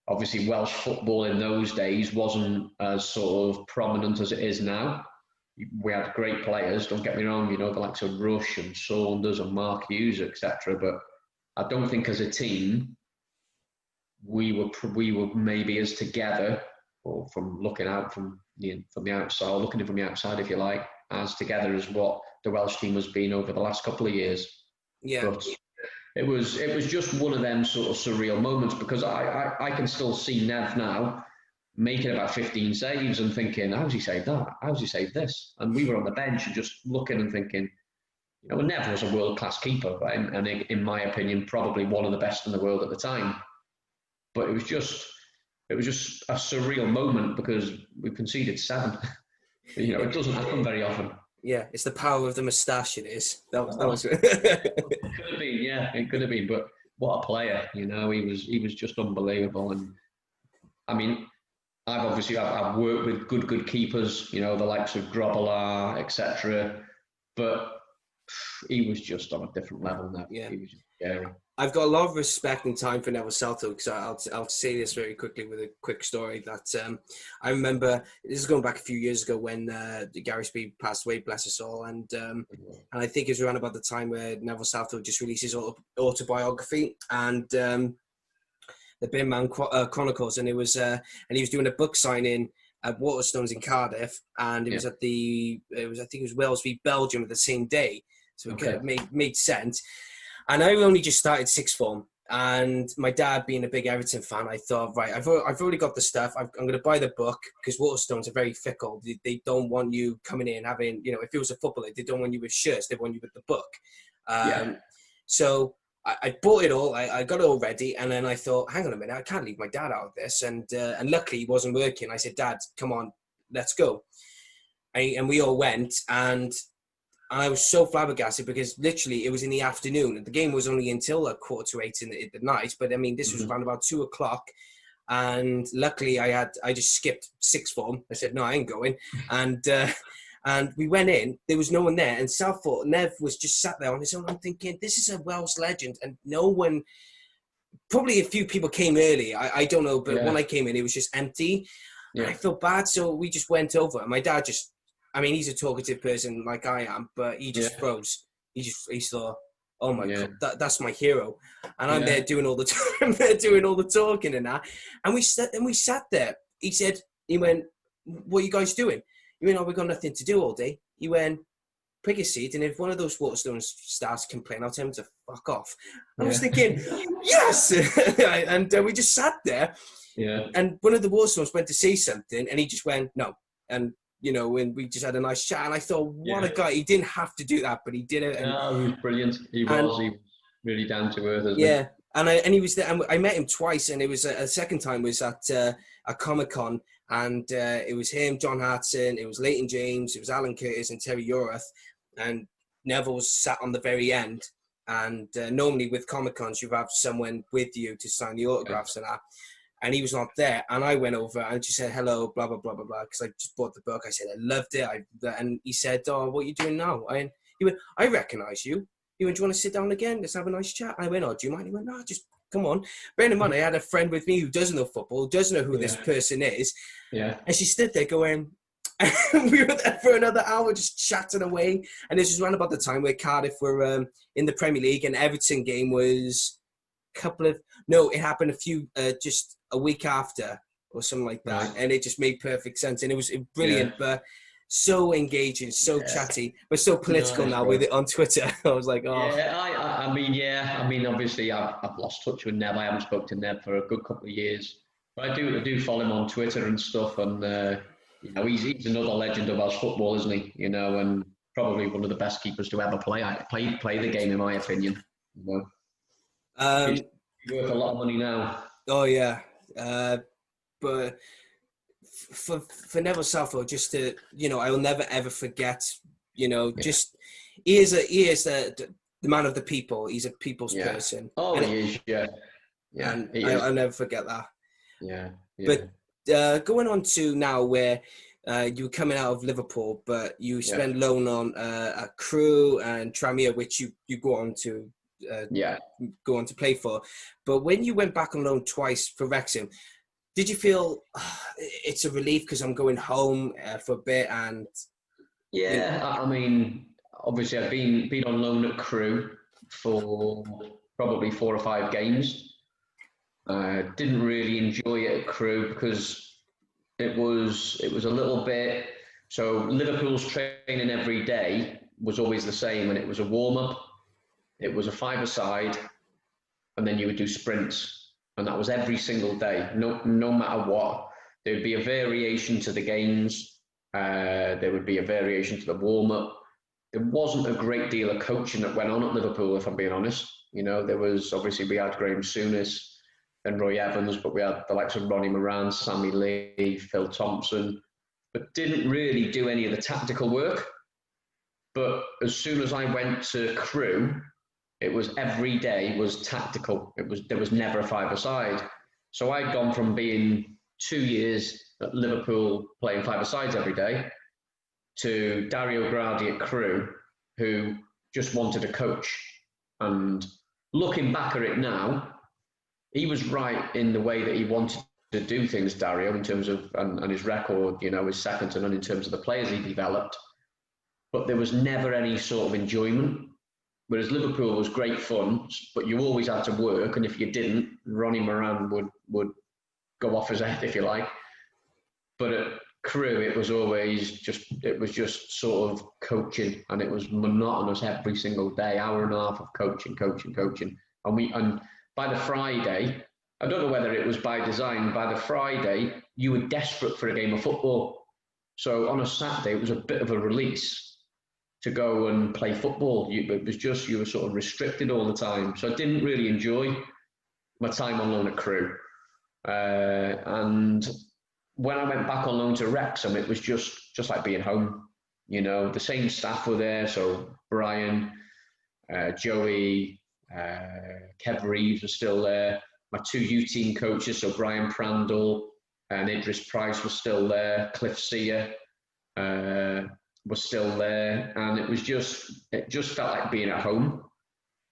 obviously Welsh football in those days wasn't as sort of prominent as it is now. We had great players, don't get me wrong, the likes of Rush and Saunders and Mark Hughes, etc. But I don't think as a team we were maybe as together, or from looking out from the outside, or looking in from the outside, if you like, as together as what the Welsh team has been over the last couple of years. Yeah. But it was just one of them sort of surreal moments, because I can still see Nev now making about 15 saves and thinking, how's he saved that? How's he saved this? And we were on the bench and just looking and thinking, Nev was a world-class keeper, and in my opinion, probably one of the best in the world at the time. But it was just a surreal moment because we conceded 7. It doesn't happen very often. Yeah, it's the power of the moustache. It is. That was. It could have been, yeah, it could have been. But what a player, he was just unbelievable. And I mean, I've worked with good keepers, the likes of Grobbelaar, etc. But he was just on a different level now. Yeah. He was just scary. I've got a lot of respect and time for Neville Southall, because I'll say this very quickly with a quick story that I remember. This is going back a few years ago when Gary Speed passed away, bless us all, and I think it was around about the time where Neville Southall just released his autobiography and the Bin Man Chronicles, and it was and he was doing a book signing at Waterstones in Cardiff, and it was I think it was Wales v Belgium at the same day, so it made sense. And I only just started sixth form, and my dad being a big Everton fan, I thought, right, I've already got the stuff. I'm going to buy the book, because Waterstones are very fickle. They don't want you coming in having, if it was a footballer, they don't want you with shirts. They want you with the book. So I bought it all. I got it all ready, and then I thought, hang on a minute, I can't leave my dad out of this. And luckily, he wasn't working. I said, Dad, come on, let's go. And we all went, and I was so flabbergasted because literally it was in the afternoon, and the game was only until 7:45 in the night. But I mean, this was around about 2:00, and luckily I just skipped sixth form. I said, no, I ain't going. And we went in, there was no one there, and Southall, Nev was just sat there on his own. I'm thinking, this is a Welsh legend, and no one, probably a few people came early. I don't know, but when I came in, it was just empty. And I felt bad, so we just went over, and my dad he's a talkative person like I am, but he just froze. He thought, oh my God, that's my hero. And I'm there doing all the talking and that. And we sat there. He went, what are you guys doing? He went, oh, we've got nothing to do all day. He went, pick a seat, and if one of those Waterstones starts complaining, I'll tell him to fuck off. And I was thinking, yes! And we just sat there. Yeah. And one of the Waterstones went to say something, and he just went, no. And and we just had a nice chat, and I thought, what a guy. He didn't have to do that, but he did it. And, he was brilliant. He was really down to earth, isn't he? Yeah, and he was there, and I met him twice, and it was a second time was at a Comic-Con, and it was him, John Hartson, it was Leighton James, it was Alan Curtis and Terry Yorath, and Neville was sat on the very end. And normally with Comic-Cons, you have someone with you to sign the autographs and that. And he was not there. And I went over and just said, hello, blah, blah, blah, blah, blah. Because I just bought the book. I said, I loved it. And he said, oh, what are you doing now? And he went, I recognise you. He went, do you want to sit down again? Let's have a nice chat. And I went, oh, do you mind? He went, no, just come on. Bearing in mind, I had a friend with me who doesn't know football, doesn't know who this person is. Yeah. And she stood there going, and we were there for another hour just chatting away. And this was around about the time where Cardiff were in the Premier League, and Everton game was it happened just a week after or something like that. Right. And it just made perfect sense. And it was brilliant, but so engaging, so chatty, but so political now with it on Twitter. I was like, oh. Yeah, I mean, obviously I've lost touch with Neb. I haven't spoken to Neb for a good couple of years. But I do follow him on Twitter and stuff. And, he's another legend of Welsh football, isn't he? And probably one of the best keepers to ever play the game, in my opinion. He's worth a lot of money now. Oh yeah, but for Neville Southall, just to I'll never ever forget. Just he is the man of the people. He's a people's person. Oh, he is. Yeah. And I'll never forget that. Yeah. But going on to now, where you were coming out of Liverpool, but you spent loan on at Crewe and Tranmere, which you go on to. Go on to play for. But when you went back on loan twice for Wrexham, did you feel it's a relief because I'm going home for a bit? And I mean, obviously I've been on loan at Crewe for probably 4 or 5 games. Didn't really enjoy it at Crewe because it was a little bit. So Liverpool's training every day was always the same, and it was a warm-up. It was a 5-a-side, and then you would do sprints, and that was every single day. No matter what, there would be a variation to the games. There would be a variation to the warm-up. There wasn't a great deal of coaching that went on at Liverpool, if I'm being honest. There was, obviously, we had Graham Souness, and Roy Evans, but we had the likes of Ronnie Moran, Sammy Lee, Phil Thompson, but didn't really do any of the tactical work. But as soon as I went to Crewe, it was every day was tactical. There was never a five-a-side. So I'd gone from being 2 years at Liverpool playing five-a-sides every day to Dario Gradi at Crewe, who just wanted a coach. And looking back at it now, he was right in the way that he wanted to do things, Dario, in terms of, and his record, you know, is second to none in terms of the players he developed. But there was never any sort of enjoyment. Whereas Liverpool was great fun, but you always had to work, and if you didn't, Ronnie Moran would go off his head, if you like. But at Crewe, it was just sort of coaching, and it was monotonous every single day, hour and a half of coaching. And by the Friday, I don't know whether it was by design, by the Friday, you were desperate for a game of football. So on a Saturday, it was a bit of a release to go and play football. It was just, you were sort of restricted all the time. So I didn't really enjoy my time on loan at Crewe. And when I went back on loan to Wrexham, it was just like being home. You know, the same staff were there. So Brian, Joey, Kev Reeves were still there. My two U-team coaches, so Brian Prandall and Idris Price were still there. Cliff Sear was still there, and it just felt like being at home,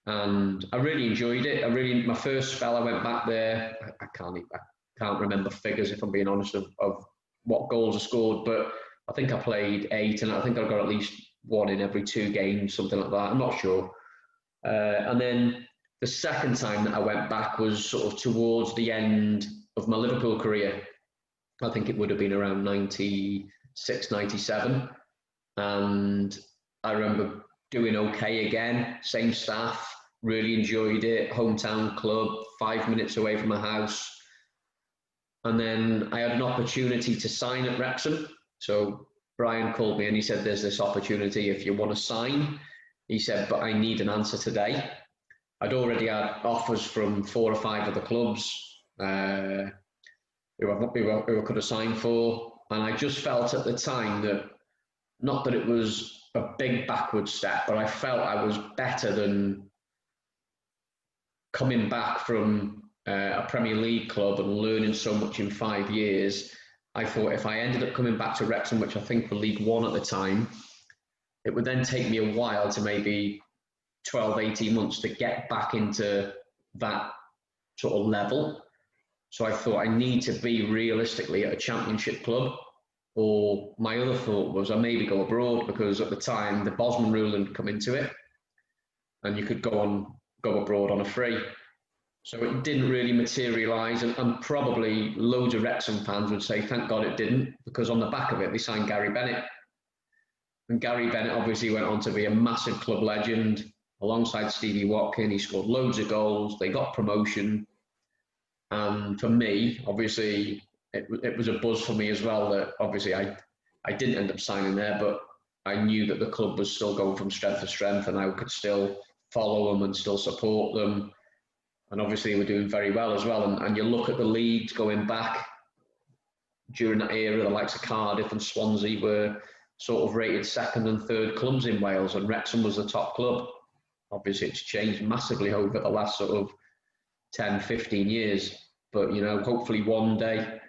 and I really enjoyed it. My first spell, I went back there. I can't remember figures, if I'm being honest, of what goals I scored, but I think I played 8, and I think I got at least 1 in every 2 games, something like that. I'm not sure. And then the second time that I went back was sort of towards the end of my Liverpool career. I think it would have been around 96, 97. And I remember doing okay again, same staff, really enjoyed it, hometown club, 5 minutes away from my house. And then I had an opportunity to sign at Wrexham. So Brian called me and he said, there's this opportunity if you want to sign. He said, but I need an answer today. I'd already had offers from 4 or 5 other clubs who I could have signed for. And I just felt at the time that, not that it was a big backward step, but I felt I was better than coming back from a Premier League club and learning so much in 5 years. I thought if I ended up coming back to Wrexham, which I think were League One at the time, it would then take me a while to maybe 12, 18 months to get back into that sort of level. So I thought I need to be realistically at a championship club. Or my other thought was I maybe go abroad, because at the time the Bosman rule had come into it and you could go abroad on a free. So it didn't really materialise, and probably loads of Wrexham fans would say thank God it didn't, because on the back of it they signed Gary Bennett. And Gary Bennett obviously went on to be a massive club legend alongside Stevie Watkin. He scored loads of goals, they got promotion. And for me, obviously, it was a buzz for me as well that obviously I didn't end up signing there, but I knew that the club was still going from strength to strength and I could still follow them and still support them. And obviously we're doing very well as well. And you look at the leagues going back during that era, the likes of Cardiff and Swansea were sort of rated second and third clubs in Wales, and Wrexham was the top club. Obviously it's changed massively over the last sort of 10, 15 years. But, you know, hopefully one day,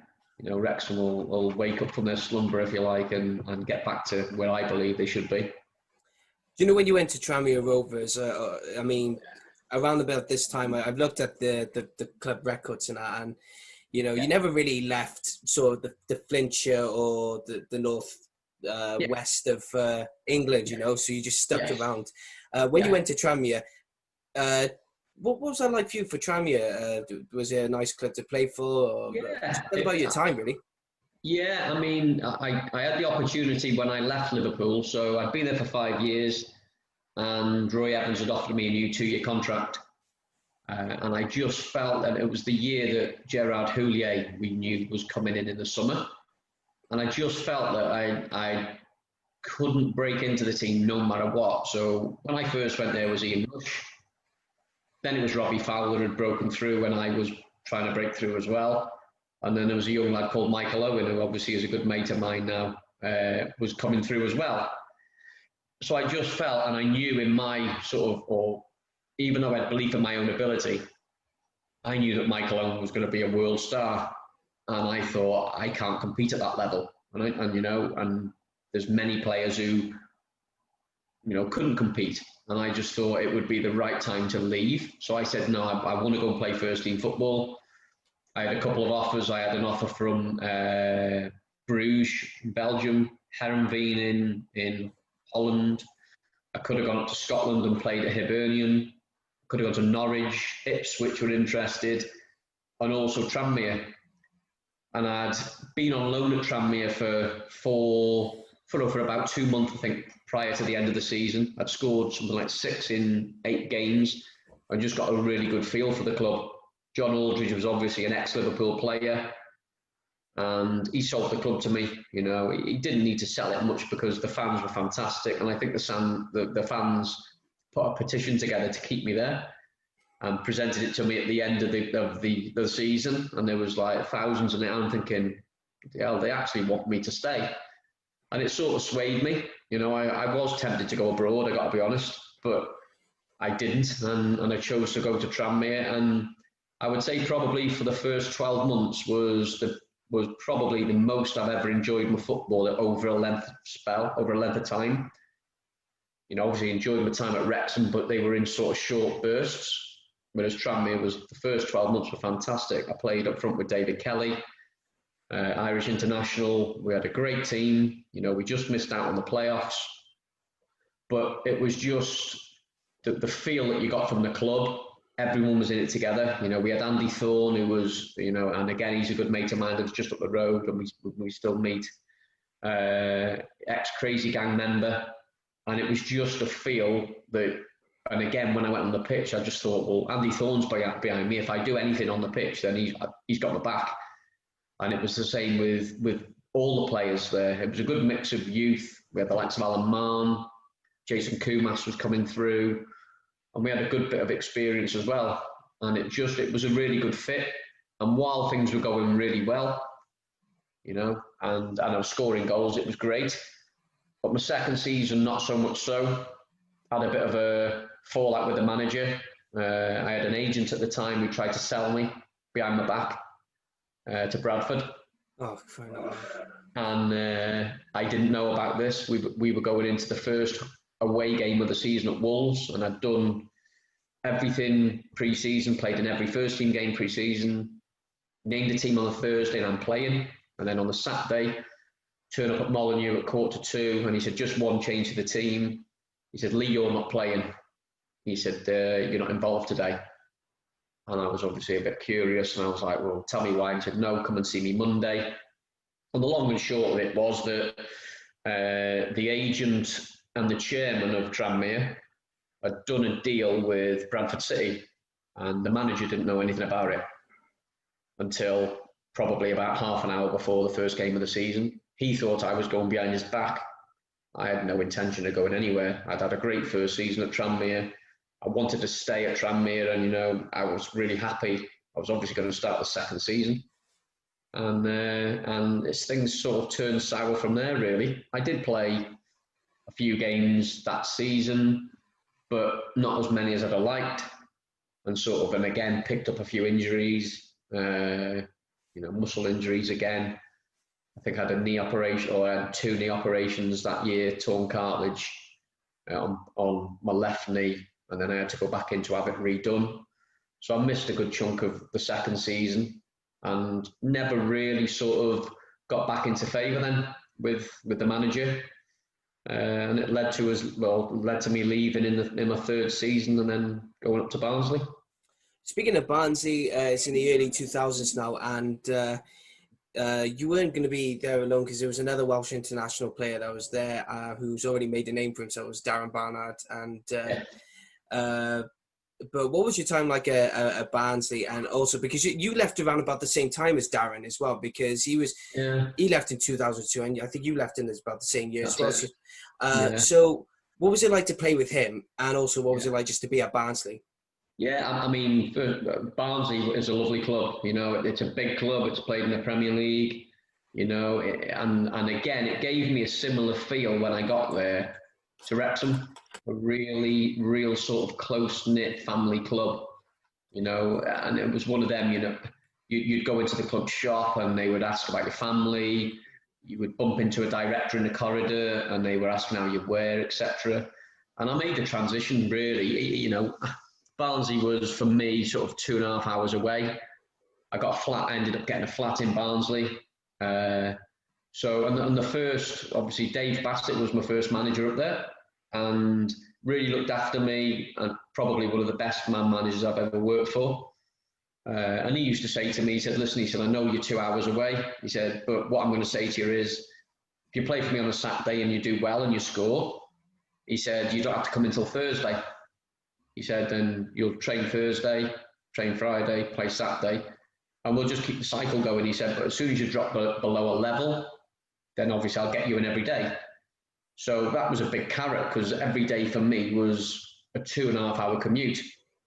you know, Wrexham will wake up from their slumber, if you like, and get back to where I believe they should be. Do you know when you went to Tranmere Rovers? I mean, around about this time, I've looked at the club records and you know, you never really left sort of the Flintshire or the north west of England, you know, so you just stuck around. When you went to Tranmere, what was that like for you for Tranmere? Was it a nice club to play for? Or, what about your time, really? Yeah, I mean, I had the opportunity when I left Liverpool, so I'd been there for 5 years, and Roy Evans had offered me a new 2-year contract. And I just felt that it was the year that Gerard Houllier, we knew, was coming in the summer. And I just felt that I couldn't break into the team no matter what. So when I first went there was Ian Rush. Then it was Robbie Fowler had broken through when I was trying to break through as well. And then there was a young lad called Michael Owen, who obviously is a good mate of mine now, was coming through as well. So I just felt, and I knew in my or even though I had belief in my own ability, I knew that Michael Owen was going to be a world star. And I thought, I can't compete at that level. And there's many players who, couldn't compete. And I just thought it would be the right time to leave. So I said, no, I want to go and play first team football. I had a couple of offers. I had an offer from Bruges, Belgium, Heerenveen in Holland. I could have gone up to Scotland and played at Hibernian. I could have gone to Norwich, Ipswich were interested, and also Tranmere. And I'd been on loan at Tranmere for about 2 months, I think, prior to the end of the season. I'd scored something like 6 in 8 games and just got a really good feel for the club. John Aldridge was obviously an ex-Liverpool player, and he sold the club to me. He didn't need to sell it much because the fans were fantastic, and I think the fans put a petition together to keep me there and presented it to me at the end of the season, and there was like thousands in it. I'm thinking, hell, they actually want me to stay, and it sort of swayed me. I was tempted to go abroad, I got to be honest, but I didn't, and I chose to go to Tranmere. And I would say probably for the first 12 months was probably the most I've ever enjoyed my football over a length of time. Obviously enjoyed my time at Wrexham, but they were in sort of short bursts. Whereas Tranmere the first 12 months were fantastic. I played up front with David Kelly, Irish international. We had a great team. We just missed out on the playoffs. But it was just the feel that you got from the club. Everyone was in it together. We had Andy Thorne, who was, and again, he's a good mate of mine that was just up the road, and we still meet. Ex-Crazy Gang member. And it was just a feel that, and again, when I went on the pitch, I just thought, well, Andy Thorne's behind me. If I do anything on the pitch, then he's got my back. And it was the same with all the players there. It was a good mix of youth. We had the likes of Alan Mann, Jason Kumas was coming through, and we had a good bit of experience as well. And it was a really good fit. And while things were going really well, and I was scoring goals, it was great. But my second season, not so much so. I had a bit of a fallout with the manager. I had an agent at the time who tried to sell me behind my back to Bradford. Oh, fair enough. And I didn't know about this. We were going into the first away game of the season at Wolves, and I'd done everything pre-season, played in every first team game pre-season, named the team on the Thursday and I'm playing. And then on the Saturday, turn up at Molineux at 1:45, and he said, just one change to the team. He said, Lee, you're not playing. He said, you're not involved today. And I was obviously a bit curious, and I was like, well, tell me why. And he said, no, come and see me Monday. And the long and short of it was that the agent and the chairman of Tranmere had done a deal with Bradford City, and the manager didn't know anything about it until probably about half an hour before the first game of the season. He thought I was going behind his back. I had no intention of going anywhere. I'd had a great first season at Tranmere. I wanted to stay at Tranmere, and I was really happy. I was obviously going to start the second season, and things sort of turned sour from there. Really, I did play a few games that season, but not as many as I'd have liked, and again picked up a few injuries. Muscle injuries again. I think I had a knee operation, or I had 2 knee operations that year, torn cartilage on my left knee, and then I had to go back in to have it redone. So I missed a good chunk of the second season and never really sort of got back into favour then with the manager. And it led to me leaving in my third season and then going up to Barnsley. Speaking of Barnsley, it's in the early 2000s now, and you weren't going to be there alone because there was another Welsh international player that was there who's already made a name for himself. It was Darren Barnard. And but what was your time like at Barnsley? And also because you left around about the same time as Darren as well, because he left in 2002, and I think you left in about the same year as well. So what was it like to play with him, and also what was it like just to be at Barnsley? Yeah, I mean, Barnsley is a lovely club. You know, it's a big club. It's played in the Premier League. You know, and again, it gave me a similar feel when I got there to Wrexham, a real sort of close knit family club. You know, and it was one of them. You know, you'd go into the club shop and they would ask about your family. You would bump into a director in the corridor and they were asking how you were, etc. And I made the transition really. You know, Barnsley was for me sort of 2.5 hours away. I got a flat. I ended up getting a flat in Barnsley. So, and the first, obviously, Dave Bassett was my first manager up there, and really looked after me, and probably one of the best man managers I've ever worked for. And he used to say to me, he said, "Listen," he said, "I know you're 2 hours away." He said, "But what I'm going to say to you is, if you play for me on a Saturday and you do well and you score," he said, "you don't have to come until Thursday." He said, "Then you'll train Thursday, train Friday, play Saturday, and we'll just keep the cycle going." He said, "But as soon as you drop below a level, then obviously I'll get you in every day." So that was a big carrot, because every day for me was a 2.5 hour commute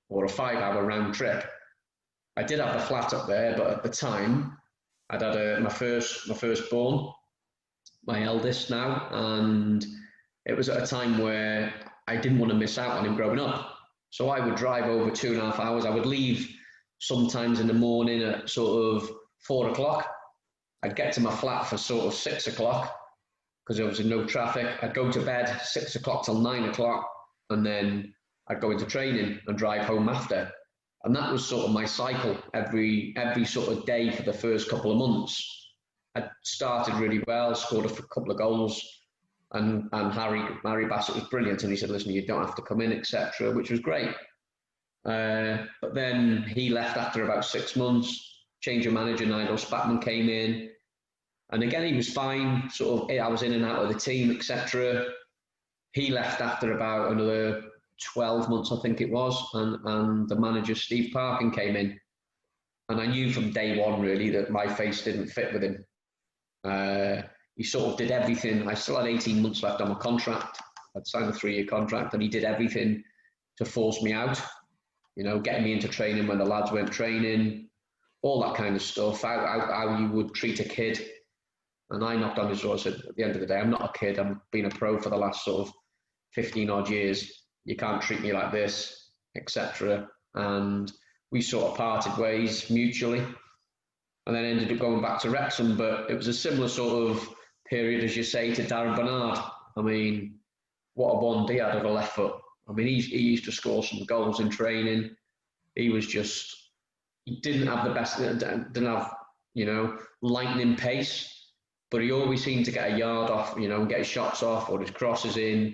or a 5 hour round trip. I did have the flat up there, but at the time I'd had my firstborn, my eldest now, and it was at a time where I didn't want to miss out on him growing up. So I would drive over 2.5 hours. I would leave sometimes in the morning at sort of 4 o'clock. I'd get to my flat for sort of 6 o'clock because there was no traffic. I'd go to bed 6 o'clock till 9 o'clock, and then I'd go into training and drive home after. And that was sort of my cycle every sort of day for the first couple of months. I started really well, scored a couple of goals, and Harry Bassett was brilliant, and he said, "Listen, you don't have to come in," etc., which was great. But then he left after about 6 months, change of manager, Nigel Spatman came in, and again he was fine, sort of I was in and out of the team, etc. He left after about another 12 months, I think it was, and the manager, Steve Parkin, came in, and I knew from day one really that my face didn't fit with him. He sort of did everything. I still had 18 months left on my contract. I'd signed a 3-year contract, and he did everything to force me out, you know, getting me into training when the lads weren't training, all that kind of stuff, how you would treat a kid. And I knocked on his door and said, at the end of the day, I'm not a kid. I've been a pro for the last sort of 15 odd years. You can't treat me like this, etc. And we sort of parted ways mutually, and then ended up going back to Wrexham. But it was a similar sort of period, as you say, to Darren Bernard. I mean, what a one he had of a left foot. I mean, he used to score some goals in training. He was just, he didn't have the best, didn't have, you know, lightning pace, but he always seemed to get a yard off, you know, and get his shots off or his crosses in.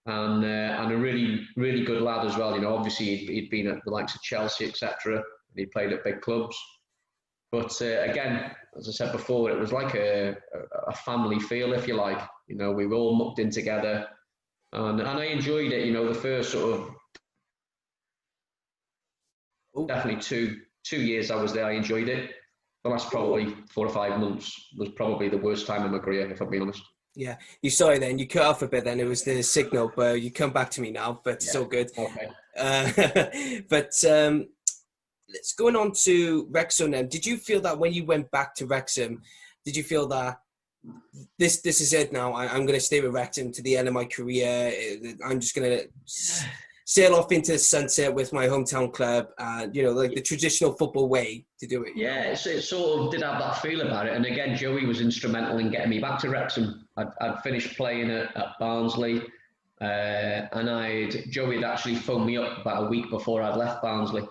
And a really good lad as well. You know, obviously he'd been at the likes of Chelsea, etc. He played at big clubs. But again, as I said before, it was like a family feel, if you like. You know, we were all mucked in together, and I enjoyed it. You know, the first sort of definitely two years I was there, I enjoyed it. The last probably 4 or 5 months was probably the worst time in my career, if I'm being honest. Yeah, you sorry then, you cut off a bit then, it was the signal, but you come back to me now, but it's all good. Okay. But let's going on to Wrexham then. Did you feel that when you went back to Wrexham, did you feel that this is it now, I'm going to stay with Wrexham to the end of my career, I'm just going to sail off into the sunset with my hometown club, you know, like the traditional football way to do it? Yeah, it sort of did have that feel about it. And again, Joey was instrumental in getting me back to Wrexham. I'd finished playing at Barnsley, and Joey had actually phoned me up about a week before I'd left Barnsley.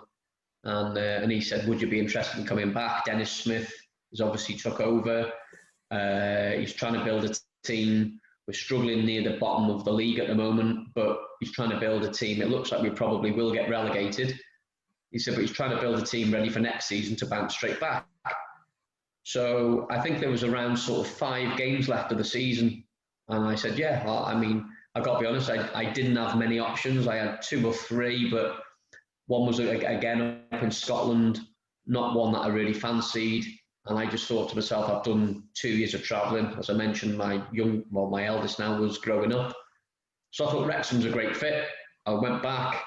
And he said, would you be interested in coming back? Dennis Smith has obviously took over. He's trying to build a team. We're struggling near the bottom of the league at the moment, but he's trying to build a team. It looks like we probably will get relegated. He said, but he's trying to build a team ready for next season to bounce straight back. So I think there was around sort of 5 games left of the season. And I said, yeah, I mean, I've got to be honest, I didn't have many options. I had 2 or 3, but one was, again, up in Scotland, not one that I really fancied. And I just thought to myself, I've done 2 years of travelling. As I mentioned, my eldest now was growing up. So I thought Wrexham's a great fit. I went back.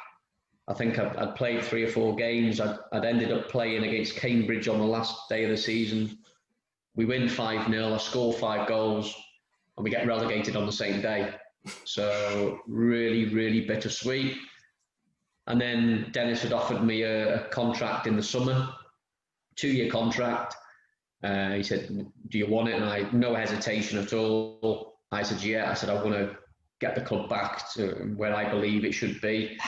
I think I'd played 3 or 4 games. I'd ended up playing against Cambridge on the last day of the season. We win 5-0, I score 5 goals, and we get relegated on the same day. So really, really bittersweet. And then Dennis had offered me a contract in the summer, 2-year contract. He said, do you want it? And I, no hesitation at all. I said, yeah. I said, I want to get the club back to where I believe it should be.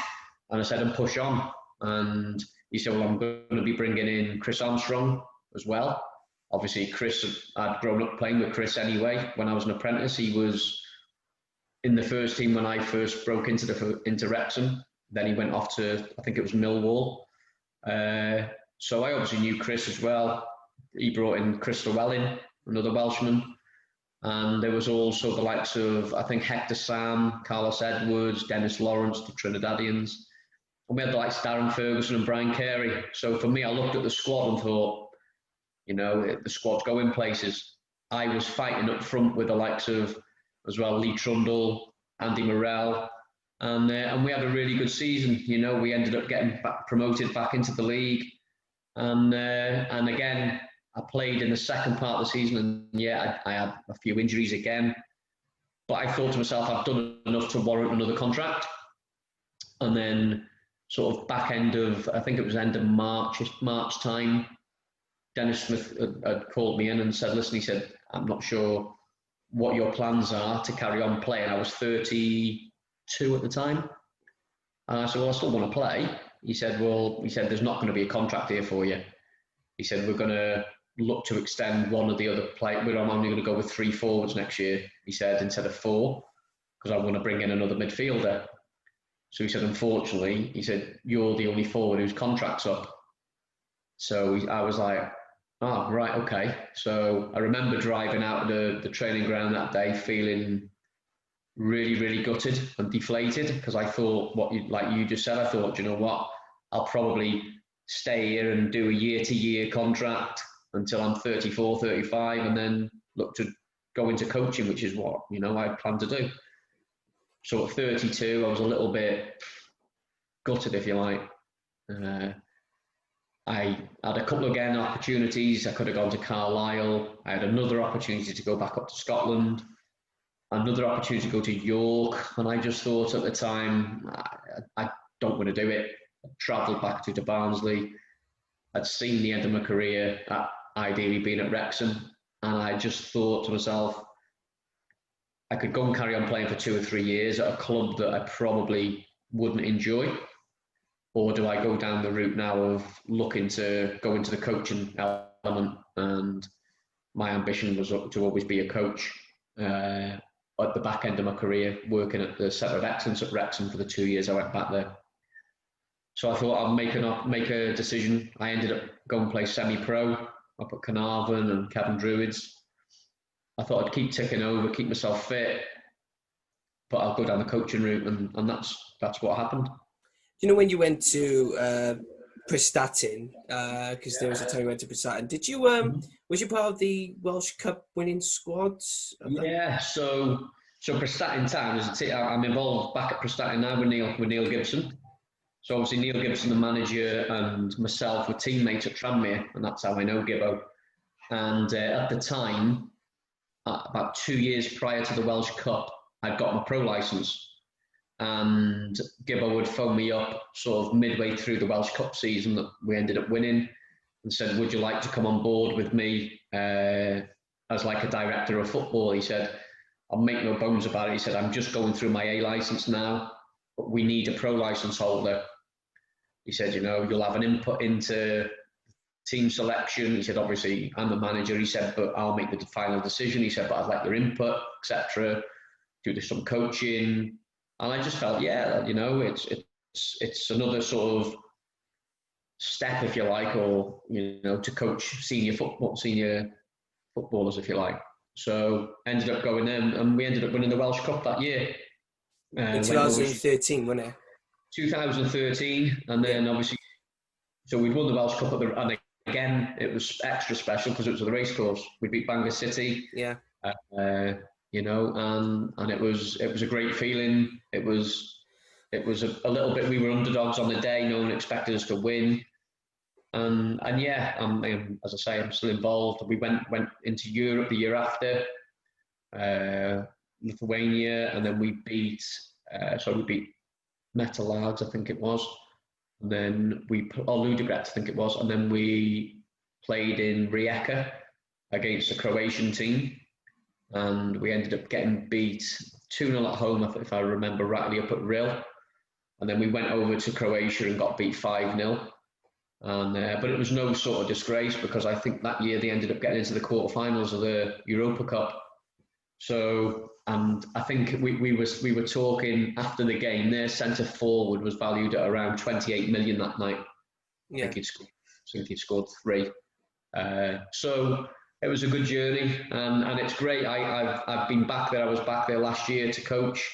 And I said, and push on. And he said, well, I'm going to be bringing in Chris Armstrong as well. Obviously, Chris, I'd grown up playing with Chris anyway. When I was an apprentice, he was in the first team when I first broke into Wrexham. Then he went off to, I think it was Millwall. So I obviously knew Chris as well. He brought in Chris Llewellyn, another Welshman. And there was also the likes of, I think, Hector Sam, Carlos Edwards, Dennis Lawrence, the Trinidadians. And we had the likes of Darren Ferguson and Brian Carey. So for me, I looked at the squad and thought, you know, the squad's going places. I was fighting up front with the likes of, as well, Lee Trundle, Andy Morrell. And we had a really good season. You know, we ended up getting promoted back into the league. And again, I played in the second part of the season, and yeah, I had a few injuries again. But I thought to myself, I've done enough to warrant another contract. And then sort of back end of, I think it was end of March time, Dennis Smith had called me in and said, listen, he said, I'm not sure what your plans are to carry on playing. I was 32 at the time. And I said, well, I still want to play. He said, there's not going to be a contract here for you. He said, we're going to look to extend one of the other players. I'm only going to go with 3 forwards next year, he said, instead of 4, because I want to bring in another midfielder. So he said, unfortunately, he said, you're the only forward whose contract's up. So I was like, oh, right, okay. So I remember driving out of the training ground that day feeling really, really gutted and deflated, because I thought, like you just said, I thought, you know what, I'll probably stay here and do a year-to-year contract until I'm 34, 35, and then look to go into coaching, which is what, you know, I plan to do. So at 32, I was a little bit gutted, if you like. I had a couple of opportunities. I could have gone to Carlisle. I had another opportunity to go back up to Scotland, another opportunity to go to York. And I just thought at the time, I don't want to do it. I travelled back to Barnsley. I'd seen the end of my career, ideally being at Wrexham. And I just thought to myself, I could go and carry on playing for 2 or 3 years at a club that I probably wouldn't enjoy. Or do I go down the route now of looking to go into the coaching element? And my ambition was to always be a coach. At the back end of my career, working at the Centre of Excellence at Wrexham for the 2 years I went back there. So I thought I'd make a decision. I ended up going to play semi-pro up at Caernarfon and Cefn Druids. I thought I'd keep ticking over, keep myself fit, but I'll go down the coaching route, and that's what happened. You know, when you went to Prestatyn, because there was a time you went to Prestatyn, did you was you part of the Welsh Cup winning squad? Yeah, so Prestatyn Town is a team. I'm involved back at Prestatyn now with Neil Gibson. So obviously Neil Gibson, the manager, and myself were teammates at Tranmere, and that's how I know Gibbo. And at the time, about 2 years prior to the Welsh Cup, I'd got my pro licence. And Gibbo would phone me up sort of midway through the Welsh Cup season that we ended up winning, and said, would you like to come on board with me as like a director of football? He said, I'll make no bones about it. He said, I'm just going through my A licence now, but we need a pro licence holder. He said, you know, you'll have an input into team selection. He said, obviously, I'm the manager. He said, but I'll make the final decision. He said, but I'd like your input, etc. Do some coaching. And I just felt, yeah, you know, it's another sort of step, if you like, or, you know, to coach senior footballers, if you like. So ended up going in, and we ended up winning the Welsh Cup that year. In 2013, wasn't it? 2013, and then obviously, so we'd won the Welsh Cup and again, it was extra special because it was at the racecourse. We beat Bangor City. Yeah. You know, and it was a great feeling. It was It was a little bit, we were underdogs on the day, no one expected us to win. And yeah, as I say, I'm still involved. We went into Europe the year after, Lithuania, and then we beat Metalards, I think it was. And then Ludogorets, I think it was. And then we played in Rijeka against the Croatian team. And we ended up getting beat 2-0 at home, if I remember rightly, up at Ril. And then we went over to Croatia and got beat 5-0. And but it was no sort of disgrace, because I think that year they ended up getting into the quarterfinals of the Europa Cup. So, and I think we were talking after the game, their centre forward was valued at around 28 million that night. Yeah. I think he'd scored 3. So it was a good journey, and it's great. I've been back there. I was back there last year to coach.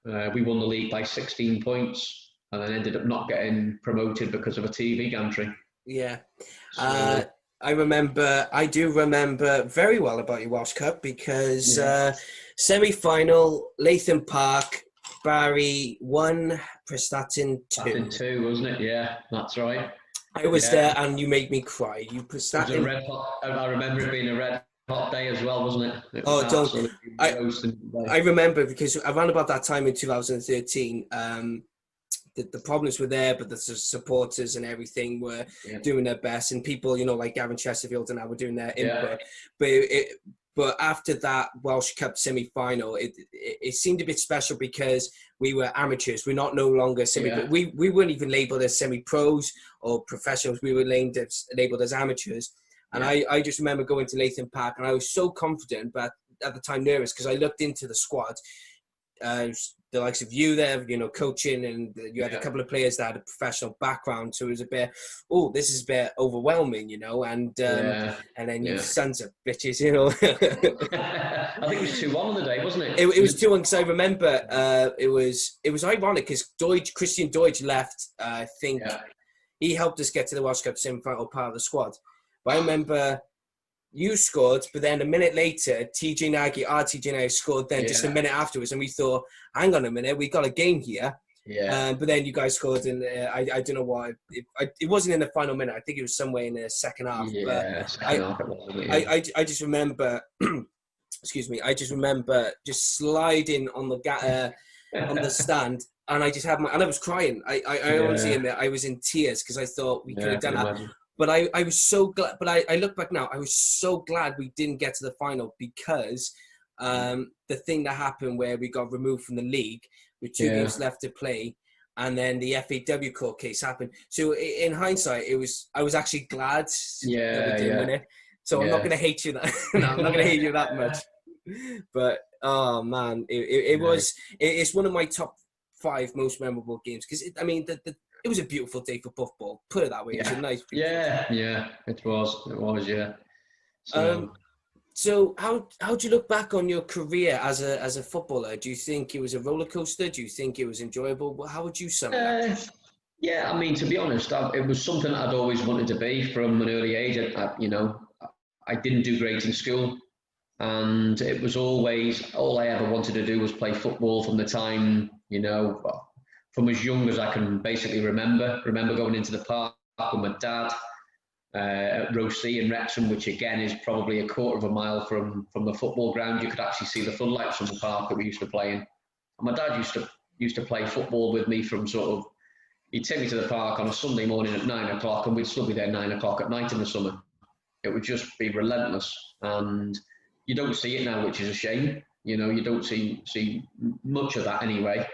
We won the league by 16 points, and then ended up not getting promoted because of a TV gantry. Yeah. So, I do remember very well about your Welsh Cup, because semi-final, Latham Park, Barry 1, Prestatyn 2. Prestatyn 2, wasn't it? Yeah, that's right. I was there, and you made me cry. You Prestatyn. It was a red hot. I remember it being a red hot day as well, wasn't it? I remember, because around about that time in 2013, the problems were there, but the supporters and everything were doing their best, and people, like Gavin Chesterfield and I were doing their input. But after that Welsh Cup semi-final, it seemed a bit special, because we were amateurs. We're no longer we weren't even labelled as semi-pros or professionals. We were labelled as amateurs. And I just remember going to Latham Park, and I was so confident, but at the time nervous, because I looked into the squad. The likes of you there, coaching, and you had a couple of players that had a professional background, so it was a bit, this is a bit overwhelming, and then you sons of bitches, I think it was 2-1 on the day, wasn't it? It was 2-1, because I remember it was ironic, because Christian Deutsch left. I think he helped us get to the Welsh Cup semi-final, part of the squad. But I remember you scored, but then a minute later, our TJ Nagy scored then just a minute afterwards, and we thought, hang on a minute, we got a game here. But then you guys scored, and I don't know why. It wasn't in the final minute. I think it was somewhere in the second half. I just remember, excuse me, I just remember just sliding on the stand, and I just had and I was crying. I honestly admit, I was in tears, because I thought we could have done that. Imagine. But I was so glad. But I look back now, I was so glad we didn't get to the final, because the thing that happened where we got removed from the league with 2 games left to play, and then the FAW court case happened. So in hindsight, I was actually glad that we didn't win it. So I'm not going to hate you that. No, I'm not going to hate you that much. But oh man, it's one of my top 5 most memorable games, because it was a beautiful day for football. Put it that way. It was a nice. It was. So how do you look back on your career as a footballer? Do you think it was a roller coaster? Do you think it was enjoyable? How would you sum it up? Yeah, to be honest, it was something I'd always wanted to be from an early age. I didn't do great in school, and it was always, all I ever wanted to do was play football from the time, from as young as I can basically remember going into the park with my dad at Rhys in Wrexham, which again is probably a quarter of a mile from the football ground. You could actually see the floodlights from the park that we used to play in. And my dad used to play football with me from he'd take me to the park on a Sunday morning at 9 o'clock, and we'd still be there 9 o'clock at night in the summer. It would just be relentless, and you don't see it now, which is a shame. You don't see much of that anyway.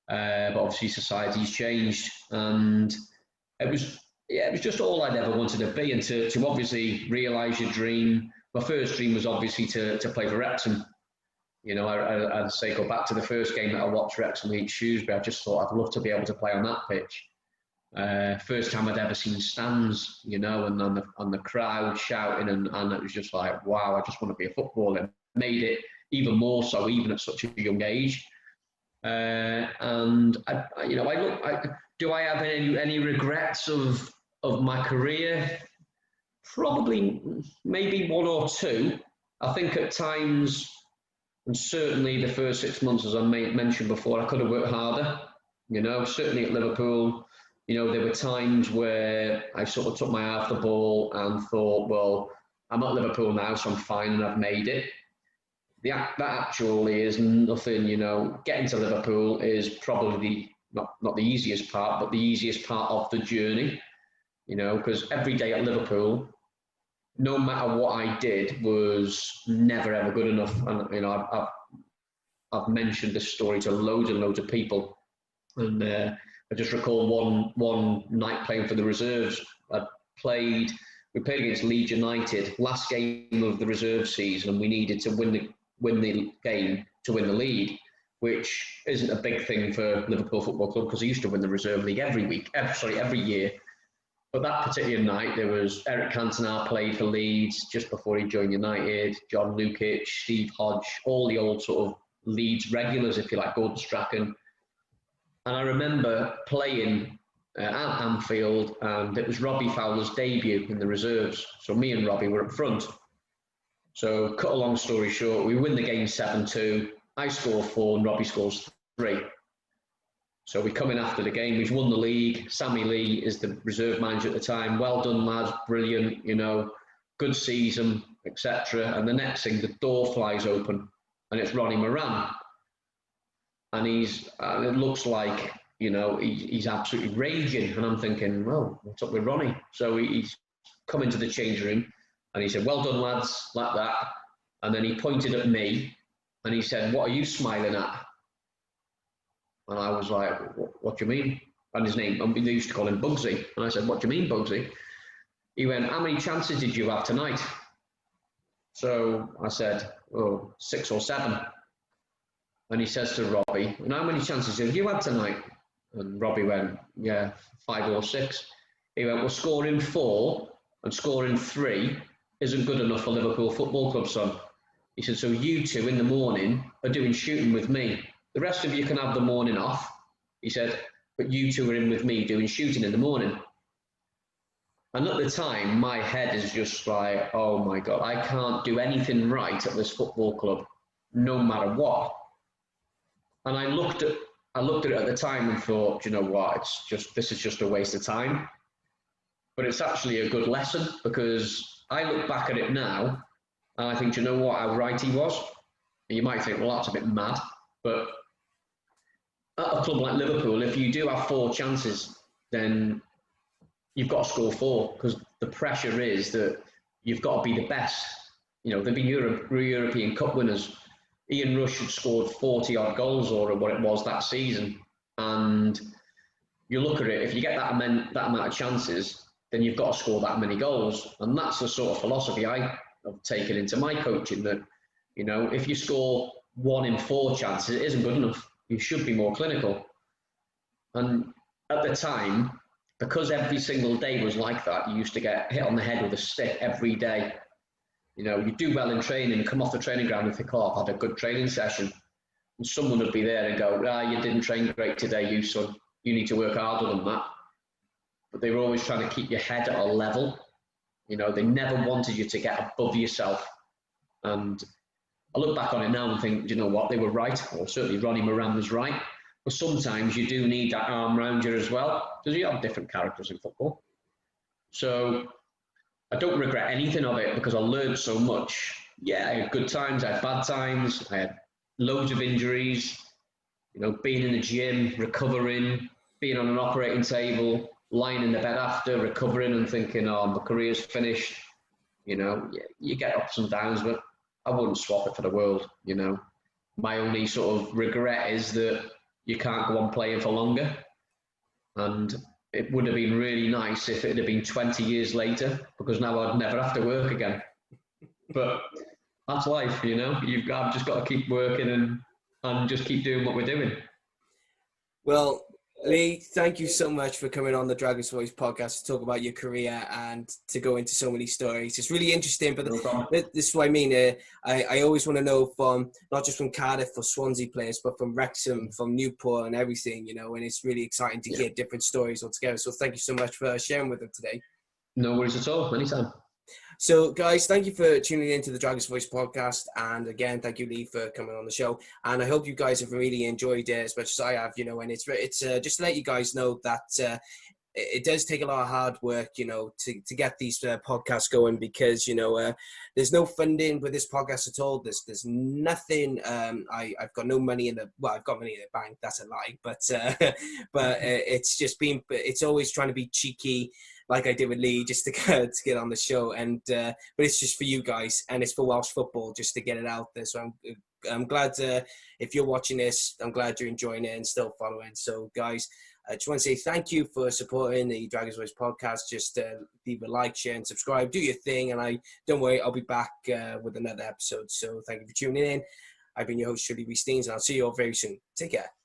But obviously society's changed, and it was just all I'd ever wanted to be, and to obviously realise your dream. My first dream was obviously to play for Wrexham. I'd say go back to the first game that I watched, Wrexham against Shrewsbury. I just thought I'd love to be able to play on that pitch. First time I'd ever seen stands, and on the crowd shouting, and it was just like, wow, I just want to be a footballer. Made it even more so, even at such a young age. And do I have any regrets of my career? Probably, maybe 1 or 2. I think at times, and certainly the first 6 months, as I mentioned before, I could have worked harder. Certainly at Liverpool, there were times where I sort of took my eye off the ball and thought, well, I'm at Liverpool now, so I'm fine and I've made it. That actually is nothing, getting to Liverpool is probably not the easiest part, but the easiest part of the journey, because every day at Liverpool, no matter what I did, was never ever good enough. And, I've mentioned this story to loads and loads of people. And I just recall one night playing for the reserves. We played against Leeds United, last game of the reserve season, and we needed to win the game to win the league, which isn't a big thing for Liverpool Football Club because they used to win the Reserve League every year. But that particular night, there was Eric Cantona played for Leeds just before he joined United, John Lukic, Steve Hodge, all the old sort of Leeds regulars, if you like, Gordon Strachan. And I remember playing at Anfield, and it was Robbie Fowler's debut in the reserves. So me and Robbie were up front. So cut a long story short, we win the game 7-2. I score 4 and Robbie scores 3. So we come in after the game. We've won the league. Sammy Lee is the reserve manager at the time. Well done, lads. Brilliant. Good season, etc. And the next thing, the door flies open, and it's Ronnie Moran. And it looks like, he's absolutely raging. And I'm thinking, well, what's up with Ronnie? So he's come into the change room, and he said, well done, lads, like that. And then he pointed at me, and he said, what are you smiling at? And I was like, what do you mean? And his name, they used to call him Bugsy. And I said, what do you mean, Bugsy? He went, how many chances did you have tonight? So I said, 6 or 7. And he says to Robbie, and how many chances have you had tonight? And Robbie went, 5 or 6. He went, well, scoring 4 and scoring 3 isn't good enough for Liverpool Football Club, son. He said, so you two in the morning are doing shooting with me. The rest of you can have the morning off. He said, but you two are in with me doing shooting in the morning. And at the time, my head is just like, oh my God, I can't do anything right at this football club, no matter what. And I looked at it at the time and thought, you know what, this is just a waste of time. But it's actually a good lesson, because I look back at it now and I think, you know what, how right he was. And you might think, well, that's a bit mad. But at a club like Liverpool, if you do have 4 chances, then you've got to score 4, because the pressure is that you've got to be the best. They've been European Cup winners. Ian Rush had scored 40-odd goals or what it was that season. And you look at it, if you get that amount of chances, then you've got to score that many goals. And that's the sort of philosophy I have taken into my coaching, that, if you score 1 in 4 chances, it isn't good enough. You should be more clinical. And at the time, because every single day was like that, you used to get hit on the head with a stick every day. You do well in training, come off the training ground and think, I've had a good training session. And someone would be there and go, you didn't train great today, you son. You need to work harder than that. But they were always trying to keep your head at a level. They never wanted you to get above yourself. And I look back on it now and think, you know what, they were right. Or certainly Ronnie Moran was right. But sometimes you do need that arm round you as well, because you have different characters in football. So I don't regret anything of it, because I learned so much. Yeah, I had good times, I had bad times, I had loads of injuries, being in the gym, recovering, being on an operating table, lying in the bed after, recovering and thinking, my career's finished. You get ups and downs, but I wouldn't swap it for the world. My only sort of regret is that you can't go on playing for longer. And it would have been really nice if it had been 20 years later, because now I'd never have to work again. But that's life, I've just got to keep working and just keep doing what we're doing. Well, Lee, thank you so much for coming on the Dragon's Voice podcast to talk about your career and to go into so many stories. It's really interesting, but this is what I mean. I always want to know from, not just from Cardiff or Swansea players, but from Wrexham, from Newport and everything, and it's really exciting to hear different stories altogether. So thank you so much for sharing with them today. No worries at all. Anytime. So, guys, thank you for tuning in to the Dragon's Voice podcast. And again, thank you, Lee, for coming on the show. And I hope you guys have really enjoyed it as much as I have, you know, and it's just to let you guys know that it does take a lot of hard work, you know, to get these podcasts going, because, you know, there's no funding with this podcast at all. There's nothing. I've got no money I've got money in the bank. That's a lie. But it's always trying to be cheeky, like I did with Lee, just to get on the show. And but it's just for you guys, and it's for Welsh football, just to get it out there. So I'm glad if you're watching this, I'm glad you're enjoying it and still following. So, guys, I just want to say thank you for supporting the Dragon's Voice podcast. Just leave a like, share, and subscribe. Do your thing, and don't worry, I'll be back with another episode. So thank you for tuning in. I've been your host, Rhys, and I'll see you all very soon. Take care.